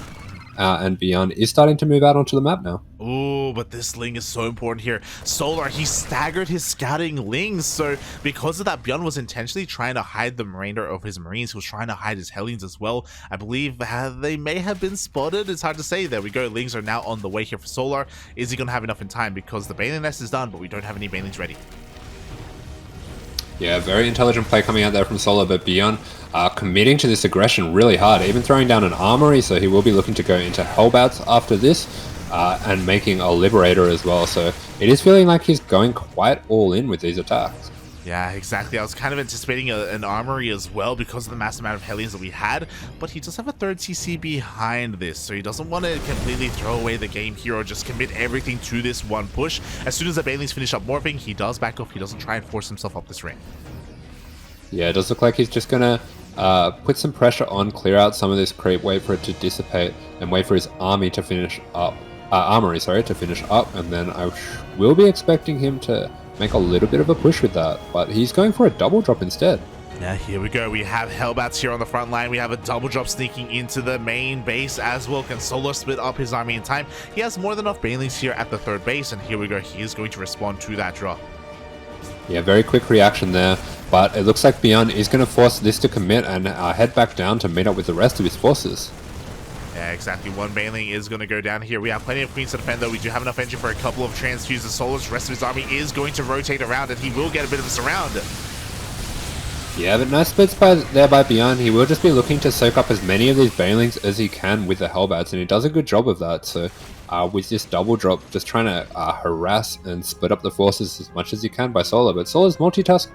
And ByuN is starting to move out onto the map now. Oh, but this Ling is so important here. Solar, he staggered his scouting Lings, so because of that, ByuN was intentionally trying to hide the remainder of his Marines. He was trying to hide his Hellions as well. I believe they may have been spotted. It's hard to say. There we go. Lings are now on the way here for Solar. Is he going to have enough in time? Because the Baneling Nest is done, but we don't have any Banelings ready. Yeah, very intelligent play coming out there from Solar, but ByuN committing to this aggression really hard, even throwing down an armory, so he will be looking to go into Hellbats after this, and making a Liberator as well, so it is feeling like he's going quite all in with these attacks. Yeah, exactly. I was kind of anticipating an armory as well because of the massive amount of Hellions that we had, but he does have a third CC behind this, so he doesn't want to completely throw away the game here or just commit everything to this one push. As soon as the Banelings finish up morphing, he does back off. He doesn't try and force himself up this ring. Yeah, it does look like he's just going to put some pressure on, clear out some of this creep, wait for it to dissipate, and wait for his army to finish up. Armory, sorry, to finish up, and then I will be expecting him to make a little bit of a push with that, but he's going for a double drop instead. Yeah, here we go. We have Hellbats here on the front line. We have a double drop sneaking into the main base as well. Can Solar split up his army in time? He has more than enough Banelings here at the third base, and here we go. He is going to respond to that drop. Yeah, very quick reaction there, but it looks like ByuN is going to force this to commit and head back down to meet up with the rest of his forces. Yeah, exactly. One Baneling is going to go down here. We have plenty of Queens to defend, though. We do have enough engine for a couple of transfuses. Solar's rest of his army is going to rotate around, and he will get a bit of a surround. Yeah, but nice splits there by ByuN. He will just be looking to soak up as many of these Banelings as he can with the Hellbats, and he does a good job of that. So with this double drop, just trying to harass and split up the forces as much as he can by Solar. But Solar's multitask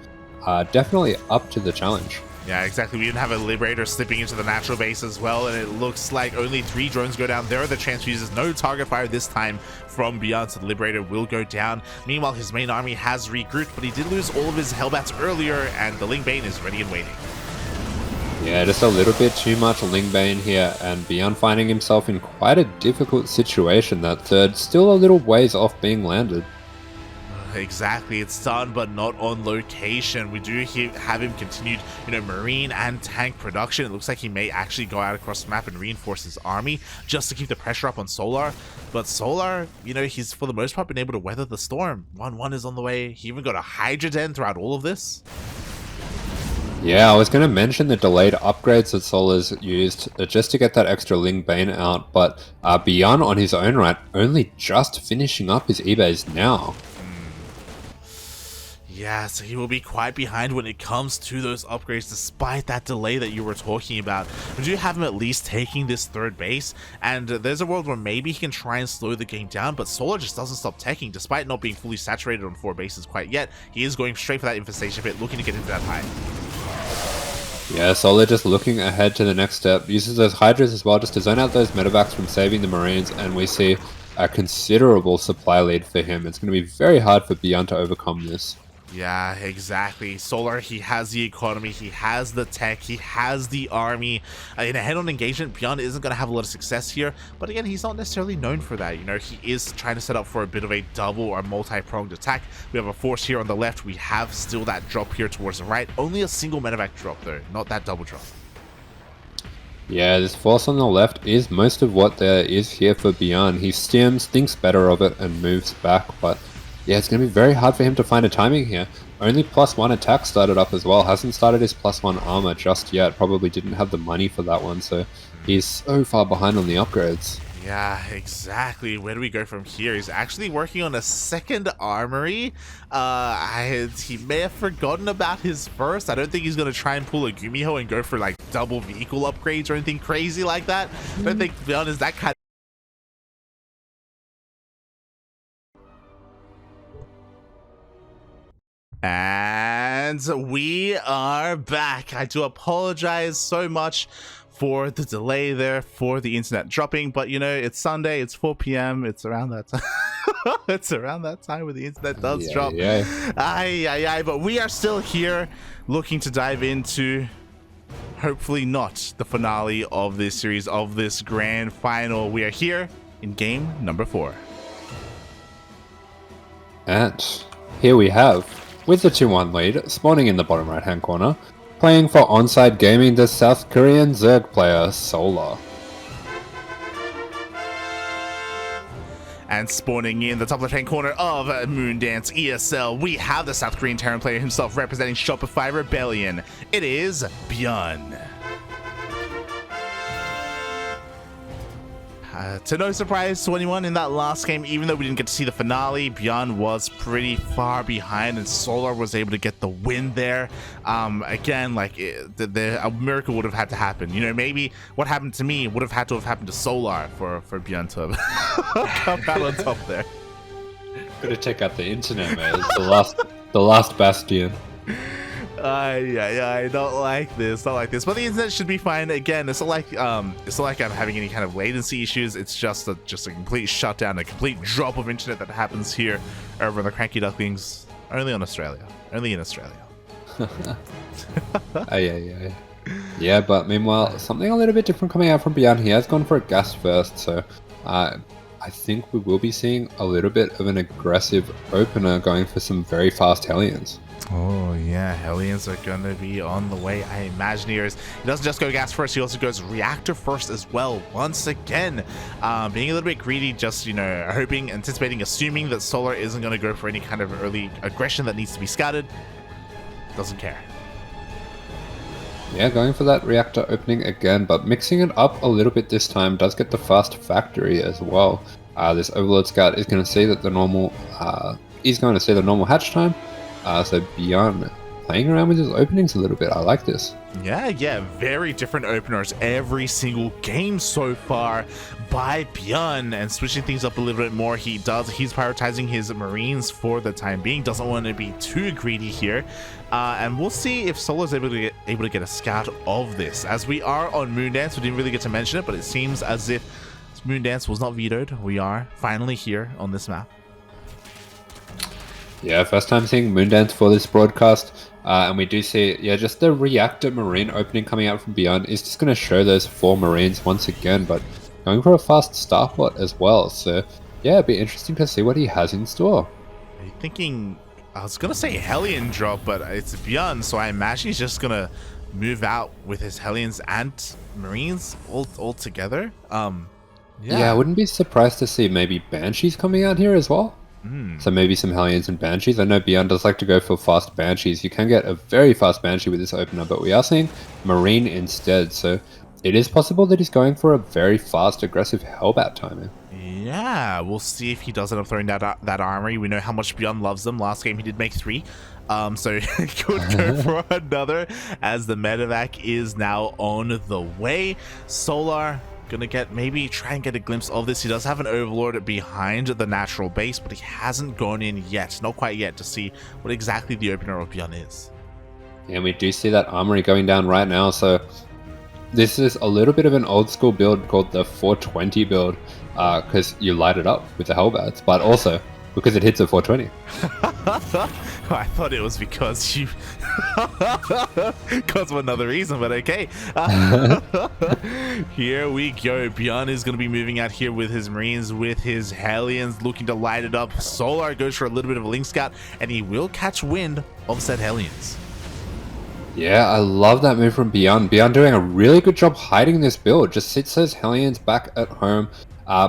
definitely up to the challenge. Yeah, exactly. We even have a Liberator slipping into the natural base as well, and it looks like only 3 drones go down. There are the transfuses. No target fire this time from ByuN, so the Liberator will go down. Meanwhile, his main army has regrouped, but he did lose all of his Hellbats earlier, and the Lingbane is ready and waiting. Yeah, just a little bit too much Lingbane here, and ByuN finding himself in quite a difficult situation. That third still a little ways off being landed. Exactly, it's done, but not on location. We do have him continued, marine and tank production. It looks like he may actually go out across the map and reinforce his army just to keep the pressure up on Solar. But Solar, he's for the most part been able to weather the storm. 1-1 is on the way. He even got a Hydra Den throughout all of this. Yeah, I was going to mention the delayed upgrades that Solar's used just to get that extra Lingbane out, but ByuN on his own right, only just finishing up his E-base now. Yeah, so he will be quite behind when it comes to those upgrades, despite that delay that you were talking about. We do have him at least taking this third base, and there's a world where maybe he can try and slow the game down, but Solar just doesn't stop teching, despite not being fully saturated on 4 bases quite yet. He is going straight for that infestation pit, looking to get into that high. Yeah, Solar just looking ahead to the next step, uses those Hydras as well just to zone out those medevacs from saving the Marines, and we see a considerable supply lead for him. It's going to be very hard for ByuN to overcome this. Yeah, exactly. Solar, he has the economy, he has the tech, he has the army. In a head-on engagement, ByuN isn't going to have a lot of success here, but again, he's not necessarily known for that. He is trying to set up for a bit of a double or multi-pronged attack. We have a force here on the left. We have still that drop here towards the right. Only a single medevac drop, though, not that double drop. Yeah, this force on the left is most of what there is here for ByuN. He stims, thinks better of it, and moves back, but yeah, it's going to be very hard for him to find a timing here. Only +1 attack started up as well. Hasn't started his +1 armor just yet. Probably didn't have the money for that one, so he's so far behind on the upgrades. Yeah, exactly. Where do we go from here? He's actually working on a second armory. He may have forgotten about his first. I don't think he's going to try and pull a Gumiho and go for like double vehicle upgrades or anything crazy like that. I don't think ByuN is that kind of... And we are back. I do apologize so much for the delay there, for the internet dropping, but it's Sunday, it's 4 p.m, it's around that time. It's around that time where the internet does drop. But we are still here looking to dive into, hopefully not the finale of this series, of this grand final. We are here in game number 4. And here we have with the 2-1 lead, spawning in the bottom right hand corner, playing for Onside Gaming, the South Korean Zerg player, Solar. And spawning in the top left-hand corner of Moondance ESL, we have the South Korean Terran player himself representing Shopify Rebellion. It is ByuN. To no surprise to anyone in that last game, even though we didn't get to see the finale, ByuN was pretty far behind and Solar was able to get the win there. Again, like a miracle would have had to happen. You know, maybe what happened to me would have had to happened to Solar for ByuN to come out on top there. Gotta check out the internet, man. It's the last bastion. I don't like this, but the internet should be fine. Again, it's not like I'm having any kind of latency issues. It's just a complete shutdown, a complete drop of internet that happens here over in the CranKy Ducklings, only in Australia. Yeah, but meanwhile, something a little bit different coming out from ByuN. He has gone for a gas first, so I think we will be seeing a little bit of an aggressive opener going for some very fast Hellions. Oh yeah, Hellions are gonna be on the way, I imagine. He doesn't just go gas first, he also goes reactor first as well. Once again, being a little bit greedy, just, you know, hoping, anticipating, assuming that Solar isn't gonna go for any kind of early aggression that needs to be scattered. Doesn't care. Yeah, going for that reactor opening again, but mixing it up a little bit this time. Does get the fast factory as well. This Overlord Scout is going to see that the normal hatch time. So ByuN playing around with his openings a little bit. I like this. Yeah, very different openers every single game so far by ByuN, and switching things up a little bit more. He's prioritizing his Marines for the time being, doesn't want to be too greedy here, and we'll see if Solar's able to get a scout of this. As we are on Moondance, we didn't really get to mention it, but it seems as if Moondance was not vetoed. We are finally here on this map. Yeah, first time seeing Moondance for this broadcast, and we do see, just the reactor Marine opening coming out from ByuN is just going to show those 4 Marines once again, but going for a fast Starport as well. So yeah, it'd be interesting to see what he has in store. Are you thinking, I was going to say Hellion drop, but it's ByuN, so I imagine he's just going to move out with his Hellions and Marines all together. Yeah, I wouldn't be surprised to see maybe Banshees coming out here as well. So maybe some Hellions and Banshees. I know ByuN does like to go for fast Banshees. You can get a very fast Banshee with this opener, but we are seeing Marine instead. So it is possible that he's going for a very fast, aggressive Hellbat timing. Yeah, we'll see if he does end up throwing that armory. We know how much ByuN loves them. Last game he did make 3. So he could go for another, as the medevac is now on the way. Solar gonna try and get a glimpse of this. He does have an Overlord behind the natural base, but he hasn't gone in yet, not quite yet, to see what exactly the opener of ByuN is. And we do see that armory going down right now. So this is a little bit of an old school build called the 420 build, because you light it up with the Hellbats, but also because it hits at 420. I thought it was because you because of another reason, but okay. Here we go. ByuN is going to be moving out here with his Marines, with his Hellions, looking to light it up. Solar goes for a little bit of a Link Scout, and he will catch wind of said Hellions. Yeah, I love that move from ByuN. ByuN doing a really good job hiding this build. Just sits those Hellions back at home.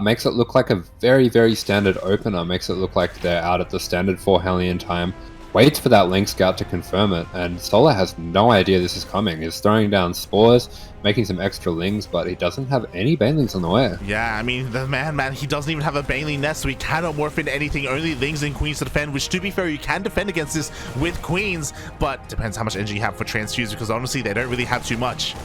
Makes it look like a very, very standard opener. Makes it look like they're out at the standard 4 Hellion time. Waits for that Link Scout to confirm it, and Solar has no idea this is coming. He's throwing down spores, making some extra lings, but he doesn't have any banelings on the way. Yeah, I mean, the man, he doesn't even have a baneling nest, so he cannot morph into anything. Only lings and queens to defend, which, to be fair, you can defend against this with queens, but depends how much energy you have for transfuse, because honestly, they don't really have too much.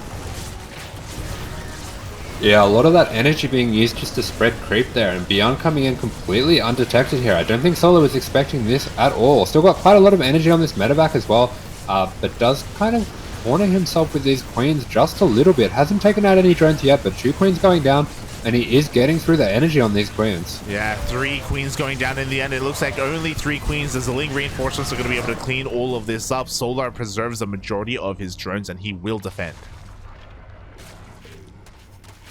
Yeah, a lot of that energy being used just to spread creep there, and ByuN coming in completely undetected here. I don't think Solar was expecting this at all. Still got quite a lot of energy on this medevac as well, but does kind of corner himself with these queens just a little bit. Hasn't taken out any drones yet, but 2 queens going down, and he is getting through the energy on these queens. Yeah, 3 queens going down in the end. It looks like only 3 queens, as the Ling reinforcements are going to be able to clean all of this up. Solar preserves the majority of his drones, and he will defend.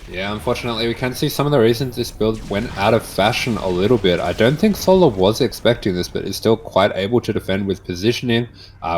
Yeah, unfortunately, we can see some of the reasons this build went out of fashion a little bit. I don't think Solar was expecting this, but is still quite able to defend with positioning,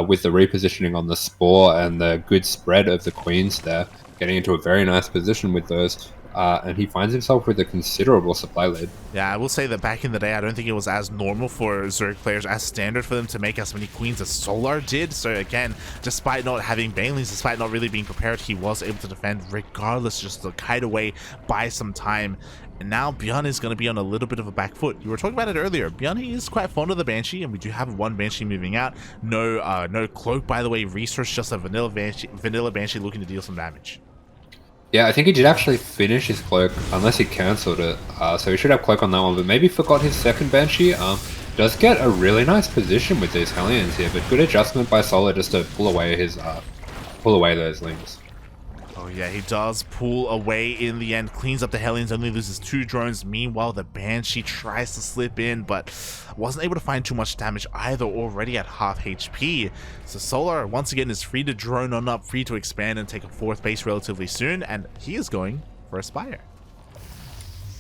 with the repositioning on the Spore and the good spread of the Queens there, getting into a very nice position with those. And he finds himself with a considerable supply lead. Yeah, I will say that back in the day, I don't think it was as normal for Zerg players, as standard for them to make as many queens as Solar did. So again, despite not having banelings, despite not really being prepared, he was able to defend regardless, just to kite away, buy some time. And now ByuN is going to be on a little bit of a back foot. You were talking about it earlier. ByuN is quite fond of the Banshee, and we do have one Banshee moving out. No cloak, by the way, resource, just a vanilla Banshee looking to deal some damage. Yeah, I think he did actually finish his cloak, unless he cancelled it. So he should have cloak on that one, but maybe forgot his second Banshee. Does get a really nice position with these Hellions here, but good adjustment by Solar just to pull away those Lings. Oh yeah, he does pull away in the end, cleans up the Hellions, only loses 2 drones. Meanwhile, the Banshee tries to slip in, but wasn't able to find too much damage either, already at half HP. So Solar, once again, is free to drone on up, free to expand and take a 4th base relatively soon, and he is going for a Spire.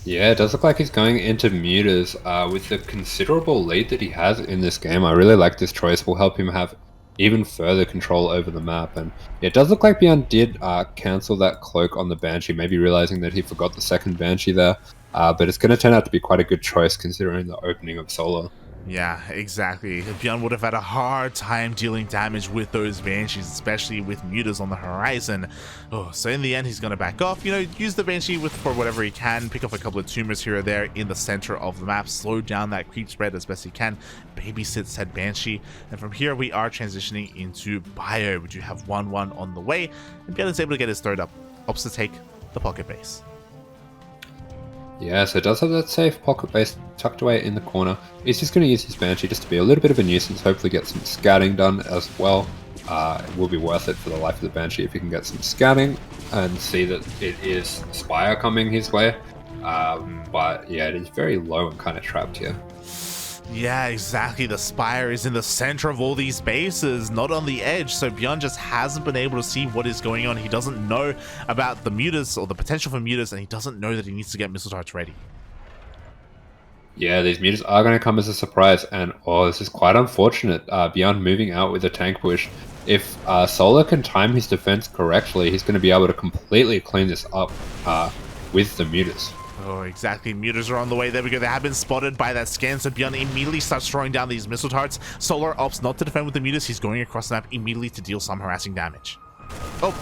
Yeah, it does look like he's going into Mutas with the considerable lead that he has in this game. I really like this choice. Will help him have even further control over the map. And it does look like ByuN did cancel that cloak on the Banshee, maybe realizing that he forgot the second Banshee there. But it's going to turn out to be quite a good choice considering the opening of Solar. Yeah, exactly. ByuN would have had a hard time dealing damage with those Banshees, especially with Mutas on the horizon. Oh, so in the end, he's going to back off, use the Banshee for whatever he can, pick off a couple of tumors here or there in the center of the map, slow down that creep spread as best he can, babysit said Banshee, and from here we are transitioning into Bio. We do have 1-1 on the way, and ByuN is able to get his third up, opts to take the pocket base. Yeah, so it does have that safe pocket base tucked away in the corner. He's just going to use his Banshee just to be a little bit of a nuisance, hopefully get some scouting done as well. It will be worth it for the life of the Banshee if he can get some scouting and see that it is Spire coming his way. But yeah, it is very low and kind of trapped here. Yeah, exactly. The Spire is in the center of all these bases, not on the edge, so ByuN just hasn't been able to see what is going on. He doesn't know about the Mutas or the potential for Mutas, and he doesn't know that he needs to get missile darts ready. Yeah, these Mutas are going to come as a surprise, and this is quite unfortunate. ByuN moving out with a tank push. If Solar can time his defense correctly, he's going to be able to completely clean this up with the Mutas. Oh, exactly. Mutas are on the way. There we go. They have been spotted by that scan, so ByuN immediately starts throwing down these missile darts. Solar opts not to defend with the Mutas. He's going across the map immediately to deal some harassing damage. Oh.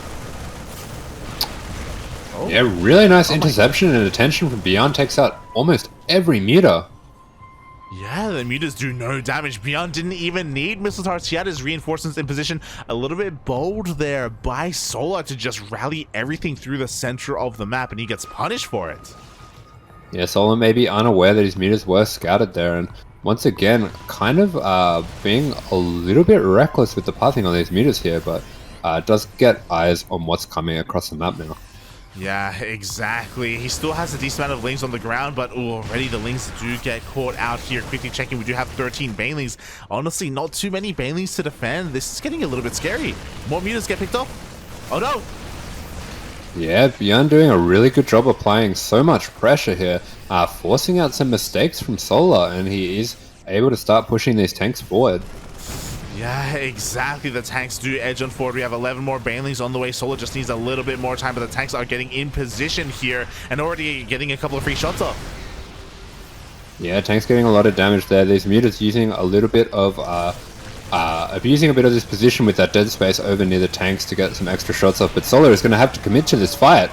Yeah, really nice interception and attention from ByuN. Takes out almost every Muta. Yeah, the Mutas do no damage. ByuN didn't even need missile darts. He had his reinforcements in position. A little bit bold there by Solar to just rally everything through the center of the map, and he gets punished for it. Yeah, Solar may be unaware that his Mutas were scouted there, and once again, kind of being a little bit reckless with the pathing on these Mutas here, but does get eyes on what's coming across the map now. Yeah, exactly. He still has a decent amount of Lings on the ground, but already the Lings do get caught out here. Quickly checking, we do have 13 Banelings. Honestly, not too many Banelings to defend. This is getting a little bit scary. More Mutas get picked off. Oh no! Yeah, ByuN doing a really good job applying so much pressure here, forcing out some mistakes from Solar, and he is able to start pushing these tanks forward. Yeah, exactly. The tanks do edge on forward. We have 11 more Banelings on the way. Solar just needs a little bit more time, but the tanks are getting in position here and already getting a couple of free shots off. Yeah, tanks getting a lot of damage there. These Mutas using a little bit of abusing a bit of this position with that dead space over near the tanks to get some extra shots off, but Solar is going to have to commit to this fight.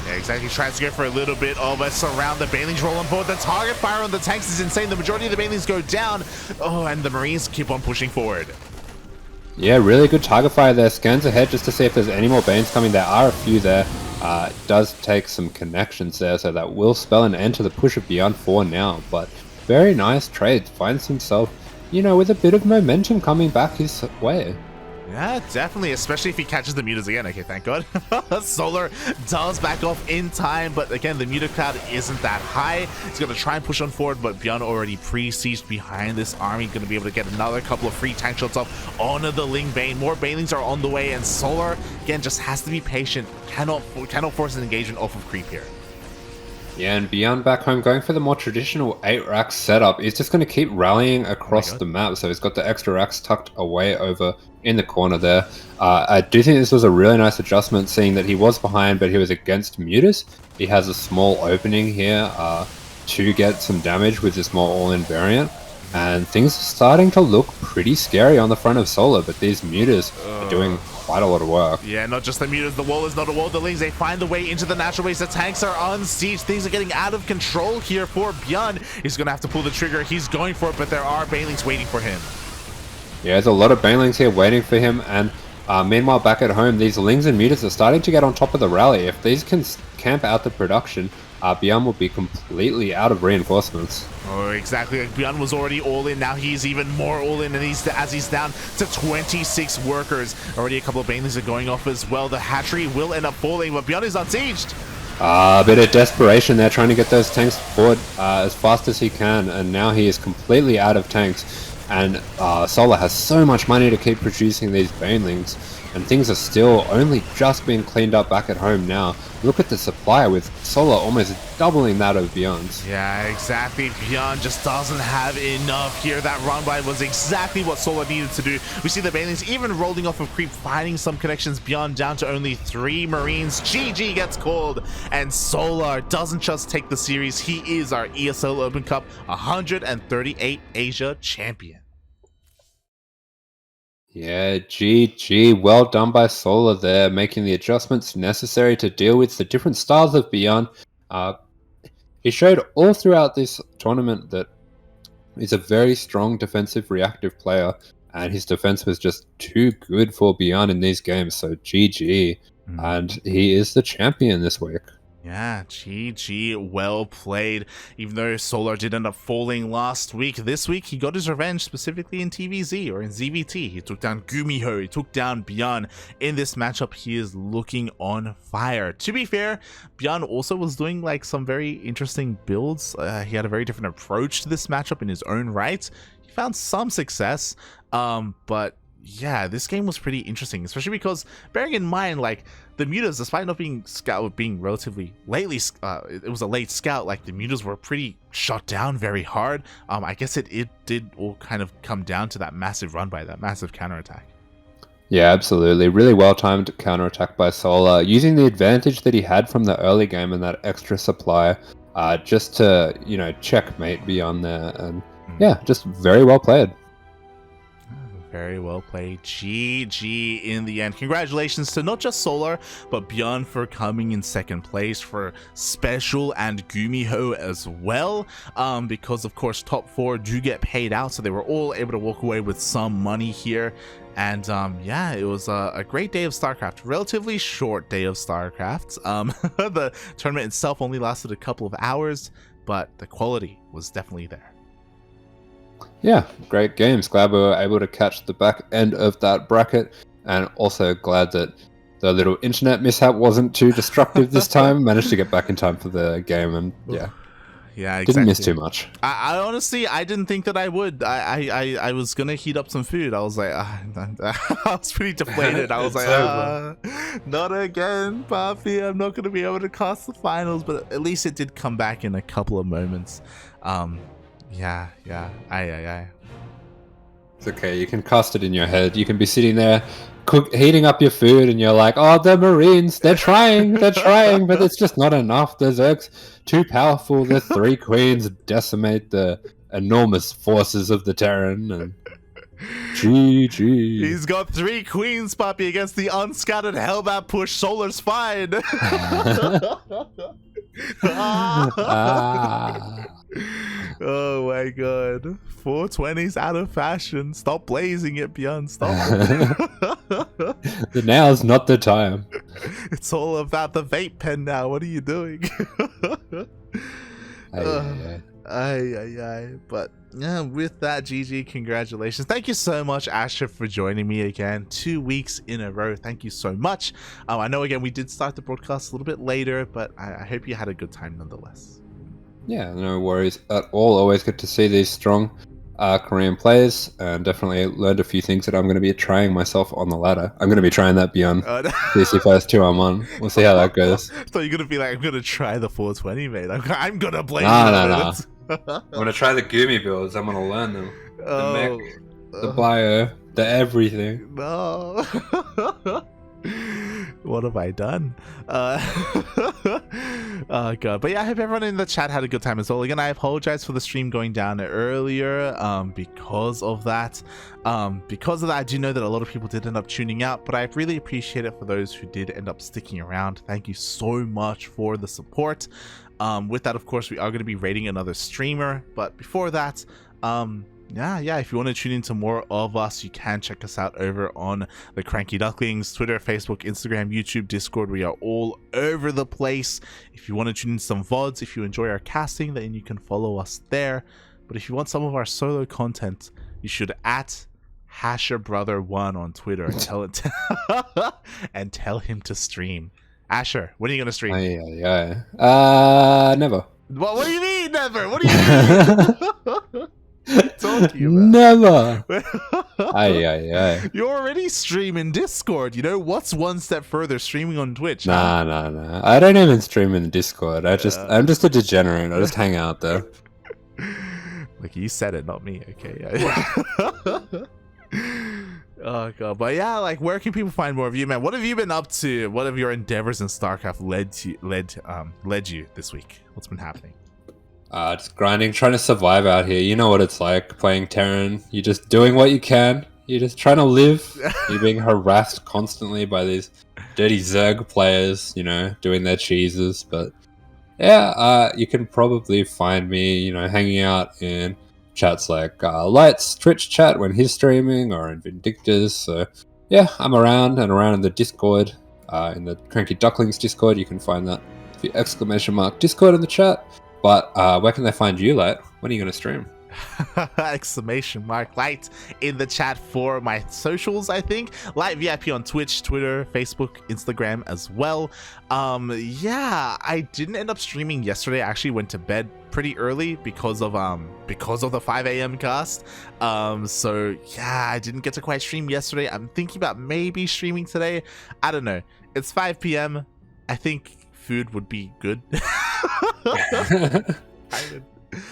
Yeah, exactly. Tries to go for a little bit of a surround. The Banelings roll on board. The target fire on the tanks is insane. The majority of the Banelings go down. Oh, and the Marines keep on pushing forward. Yeah, really good target fire there. Scans ahead just to see if there's any more Banes coming. There are a few there. It does take some connections there, so that will spell an end to the push of ByuN for now, but very nice trade. Finds himself, with a bit of momentum coming back his way. Yeah, definitely, especially if he catches the mutas again. Okay, thank God. Solar does back off in time, but again, the muta cloud isn't that high. He's going to try and push on forward, but ByuN already pre-sieged behind this army. Going to be able to get another couple of free tank shots off onto the Ling Bane. More Banelings are on the way, and Solar, again, just has to be patient. Cannot force an engagement off of creep here. Yeah, and ByuN back home going for the more traditional 8-rack setup. He's just going to keep rallying across the map. So he's got the extra racks tucked away over in the corner there. I do think this was a really nice adjustment, seeing that he was behind, but he was against mutas. He has a small opening here to get some damage with this more all-in variant. And things are starting to look pretty scary on the front of Solar, but these mutas are doing quite a lot of work. Yeah, not just the mutas. The wall is not a wall. The Lings, they find the way into the natural base. The tanks are on siege. Things are getting out of control here for ByuN. He's going to have to pull the trigger. He's going for it, but there are Banelings waiting for him. Yeah, there's a lot of Banelings here waiting for him, and meanwhile back at home, these Lings and mutas are starting to get on top of the rally. If these can camp out the production, ByuN will be completely out of reinforcements. Oh, exactly. Like ByuN was already all in. Now he's even more all in, and as he's down to 26 workers. Already a couple of Banelings are going off as well. The hatchery will end up falling, but ByuN is unsieged. A bit of desperation there, trying to get those tanks forward as fast as he can, and now he is completely out of tanks. And Solar has so much money to keep producing these Banelings, and things are still only just being cleaned up back at home now. Look at the supply, with Solar almost doubling that of ByuN's. Yeah, exactly. ByuN just doesn't have enough here. That run by was exactly what Solar needed to do. We see the Banelings even rolling off of creep, finding some connections. ByuN down to only 3 Marines. GG gets called, and Solar doesn't just take the series. He is our ESL Open Cup 138 Asia champion. Yeah, GG. Well done by Solar there, making the adjustments necessary to deal with the different styles of ByuN. He showed all throughout this tournament that he's a very strong defensive reactive player, and his defense was just too good for ByuN in these games, so GG. And he is the champion this week. Yeah, GG, well played. Even though Solar did end up falling last week, this week he got his revenge, specifically in TvZ or in ZVT. He took down Gumiho, he took down ByuN. In this matchup, he is looking on fire. To be fair, ByuN also was doing like some very interesting builds. He had a very different approach to this matchup in his own right. He found some success, but yeah, this game was pretty interesting, especially because bearing in mind, like, the mutas, despite not being being relatively lately, it was a late scout, like the mutas were pretty shot down very hard. I guess it did all kind of come down to that massive run by, that massive counterattack. Yeah, absolutely. Really well-timed counterattack by Solar, using the advantage that he had from the early game and that extra supply, just to, you know, checkmate ByuN there. And yeah, just very well played. Very well played. GG in the end. Congratulations to not just Solar, but ByuN for coming in second place, for Special and Gumiho as well. Because of course top 4 do get paid out, so they were all able to walk away with some money here. And yeah, it was a great day of StarCraft. Relatively short day of StarCraft. The tournament itself only lasted a couple of hours, but the quality was definitely there. Yeah, great games. Glad we were able to catch the back end of that bracket, and also glad that the little internet mishap wasn't too destructive this time. Managed to get back in time for the game, and yeah, exactly. Didn't miss too much. I honestly, I didn't think that I would. I was gonna heat up some food. I was like, I was pretty deflated. I was like, not again, Papi. I'm not gonna be able to cast the finals, but at least it did come back in a couple of moments. Yeah. It's okay. You can cast it in your head. You can be sitting there, heating up your food, and you're like, "Oh, the Marines, they're trying, but it's just not enough. The Zerg's too powerful. The 3 queens decimate the enormous forces of the Terran." And GG. He's got 3 queens, Papi, against the unscattered Hellbat push. Solar's fine. Oh my god. 420's out of fashion. Stop blazing it, ByuN. Stop. Now's not the time. It's all about the vape pen now. What are you doing? But yeah, with that, GG, congratulations. Thank you so much, Asher, for joining me again 2 weeks in a row. Thank you so much. I know, again, we did start the broadcast a little bit later, but I hope you had a good time nonetheless. Yeah, no worries at all. Always good to see these strong Korean players, and definitely learned a few things that I'm going to be trying myself on the ladder. I'm going to be trying that ByuN PC first 2-on-1. We'll see how that goes. So you're going to be like, I'm going to try the 420, mate. I'm going to blame you. No. I'm going to try the Gumi builds. I'm going to learn them. The mech, the bio, the everything. No. What have I done? Oh god. But yeah, I hope everyone in the chat had a good time as well. Again, I apologize for the stream going down earlier because of that. I do know that a lot of people did end up tuning out, but I really appreciate it for those who did end up sticking around. Thank you so much for the support. With that, of course, we are going to be rating another streamer, but before that, yeah, if you want to tune into more of us, you can check us out over on the CranKy Ducklings, Twitter, Facebook, Instagram, YouTube, Discord. We are all over the place. If you want to tune in some VODs, if you enjoy our casting, then you can follow us there. But if you want some of our solo content, you should @AsherBrother1 on Twitter and tell him to stream. Asher, when are you gonna stream? Never. What do you mean never? What do you mean? Never. You're already streaming Discord. You know, what's one step further, streaming on Twitch? Nah. I don't even stream in Discord. I'm just a degenerate. I just hang out there. Like, you said it, not me. Okay. Oh god. But yeah, like, where can people find more of you, man? What have you been up to? What have your endeavors in StarCraft led you this week? What's been happening? Just grinding, trying to survive out here. You know what it's like playing Terran. You're just doing what you can. You're just trying to live. You're being harassed constantly by these dirty Zerg players, you know, doing their cheeses. But yeah, you can probably find me, you know, hanging out in chats like Light's Twitch chat when he's streaming, or in Vindicta's. So yeah, I'm around in the Discord, in the CranKy Ducklings Discord. You can find that if you !Discord in the chat. But where can they find you, Light? When are you going to stream? !Light in the chat for my socials, I think. Light VIP on Twitch, Twitter, Facebook, Instagram as well. Yeah, I didn't end up streaming yesterday. I actually went to bed pretty early because of the 5 a.m. cast. So yeah, I didn't get to quite stream yesterday. I'm thinking about maybe streaming today. I don't know. It's 5 p.m. I think food would be good.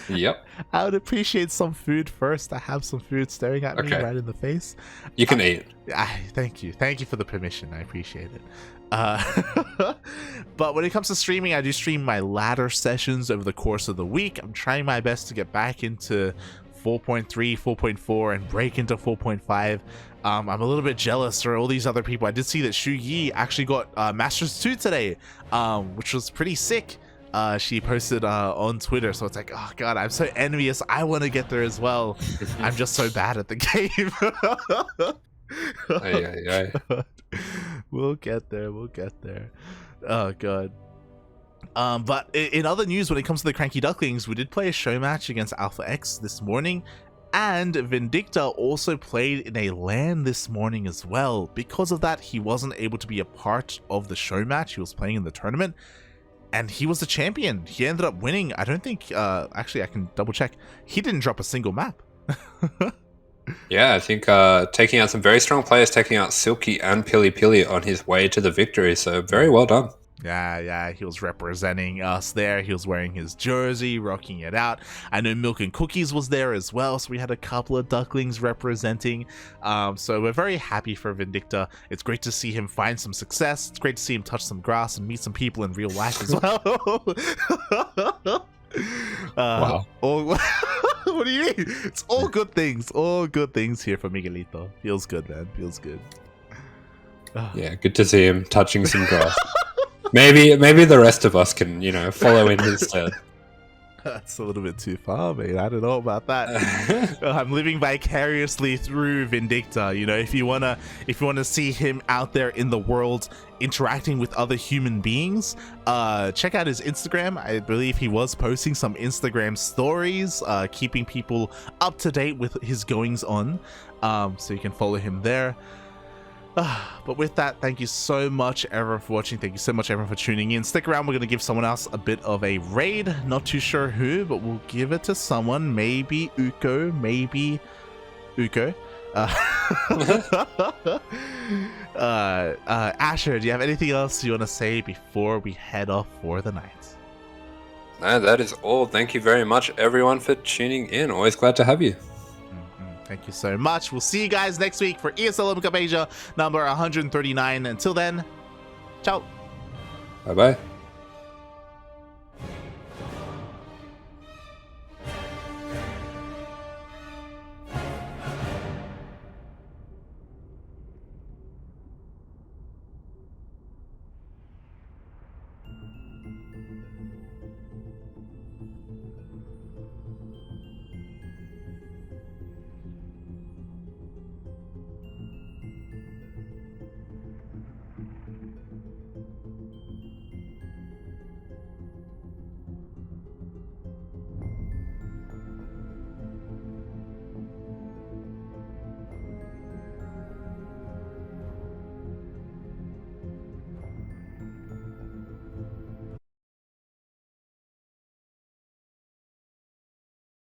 Yep. I would appreciate some food first. I have some food staring at me right in the face. You can eat. Thank you for the permission. I appreciate it. But when it comes to streaming, I do stream my ladder sessions over the course of the week. I'm trying my best to get back into 4.3, 4.4 and break into 4.5. I'm a little bit jealous for all these other people. I did see that Shu Yi actually got Masters 2 today, which was pretty sick. She posted on Twitter, so it's like, oh god, I'm so envious. I want to get there as well. I'm just so bad at the game. We'll get there. Oh god. But in other news, when it comes to the CranKy Ducklings, we did play a show match against Alpha X this morning, and Vindicta also played in a LAN this morning as well. Because of that, he wasn't able to be a part of the show match. He was playing in the tournament, and he was the champion. He ended up winning. I don't think, actually, I can double check. He didn't drop a single map. Yeah, I think taking out some very strong players, taking out Silky and Pili on his way to the victory. So very well done. Yeah, he was representing us there. He was wearing his jersey, rocking it out. I know Milk and Cookies was there as well, so we had a couple of Ducklings representing. So we're very happy for Vindicta. It's great to see him find some success. It's great to see him touch some grass and meet some people in real life as well. Wow. What do you mean? It's all good things. All good things here for Miguelito. Feels good, man. Feels good. Yeah, good to see him touching some grass. Maybe the rest of us can, you know, follow in his stead. That's a little bit too far, mate. I don't know about that. I'm living vicariously through Vindicta. You know, if you wanna see him out there in the world interacting with other human beings, check out his Instagram. I believe he was posting some Instagram stories, keeping people up to date with his goings on. So you can follow him there. But with that, thank you so much everyone for watching. Thank you so much everyone for tuning in. Stick around, we're going to give someone else a bit of a raid. Not too sure who, but we'll give it to someone. Maybe Uko, maybe Uko. Asher, do you have anything else you want to say before we head off for the night? No, that is all. Thank you very much everyone for tuning in. Always glad to have you. Thank you so much. We'll see you guys next week for ESL Open Cup Asia number 139. Until then, ciao. Bye-bye.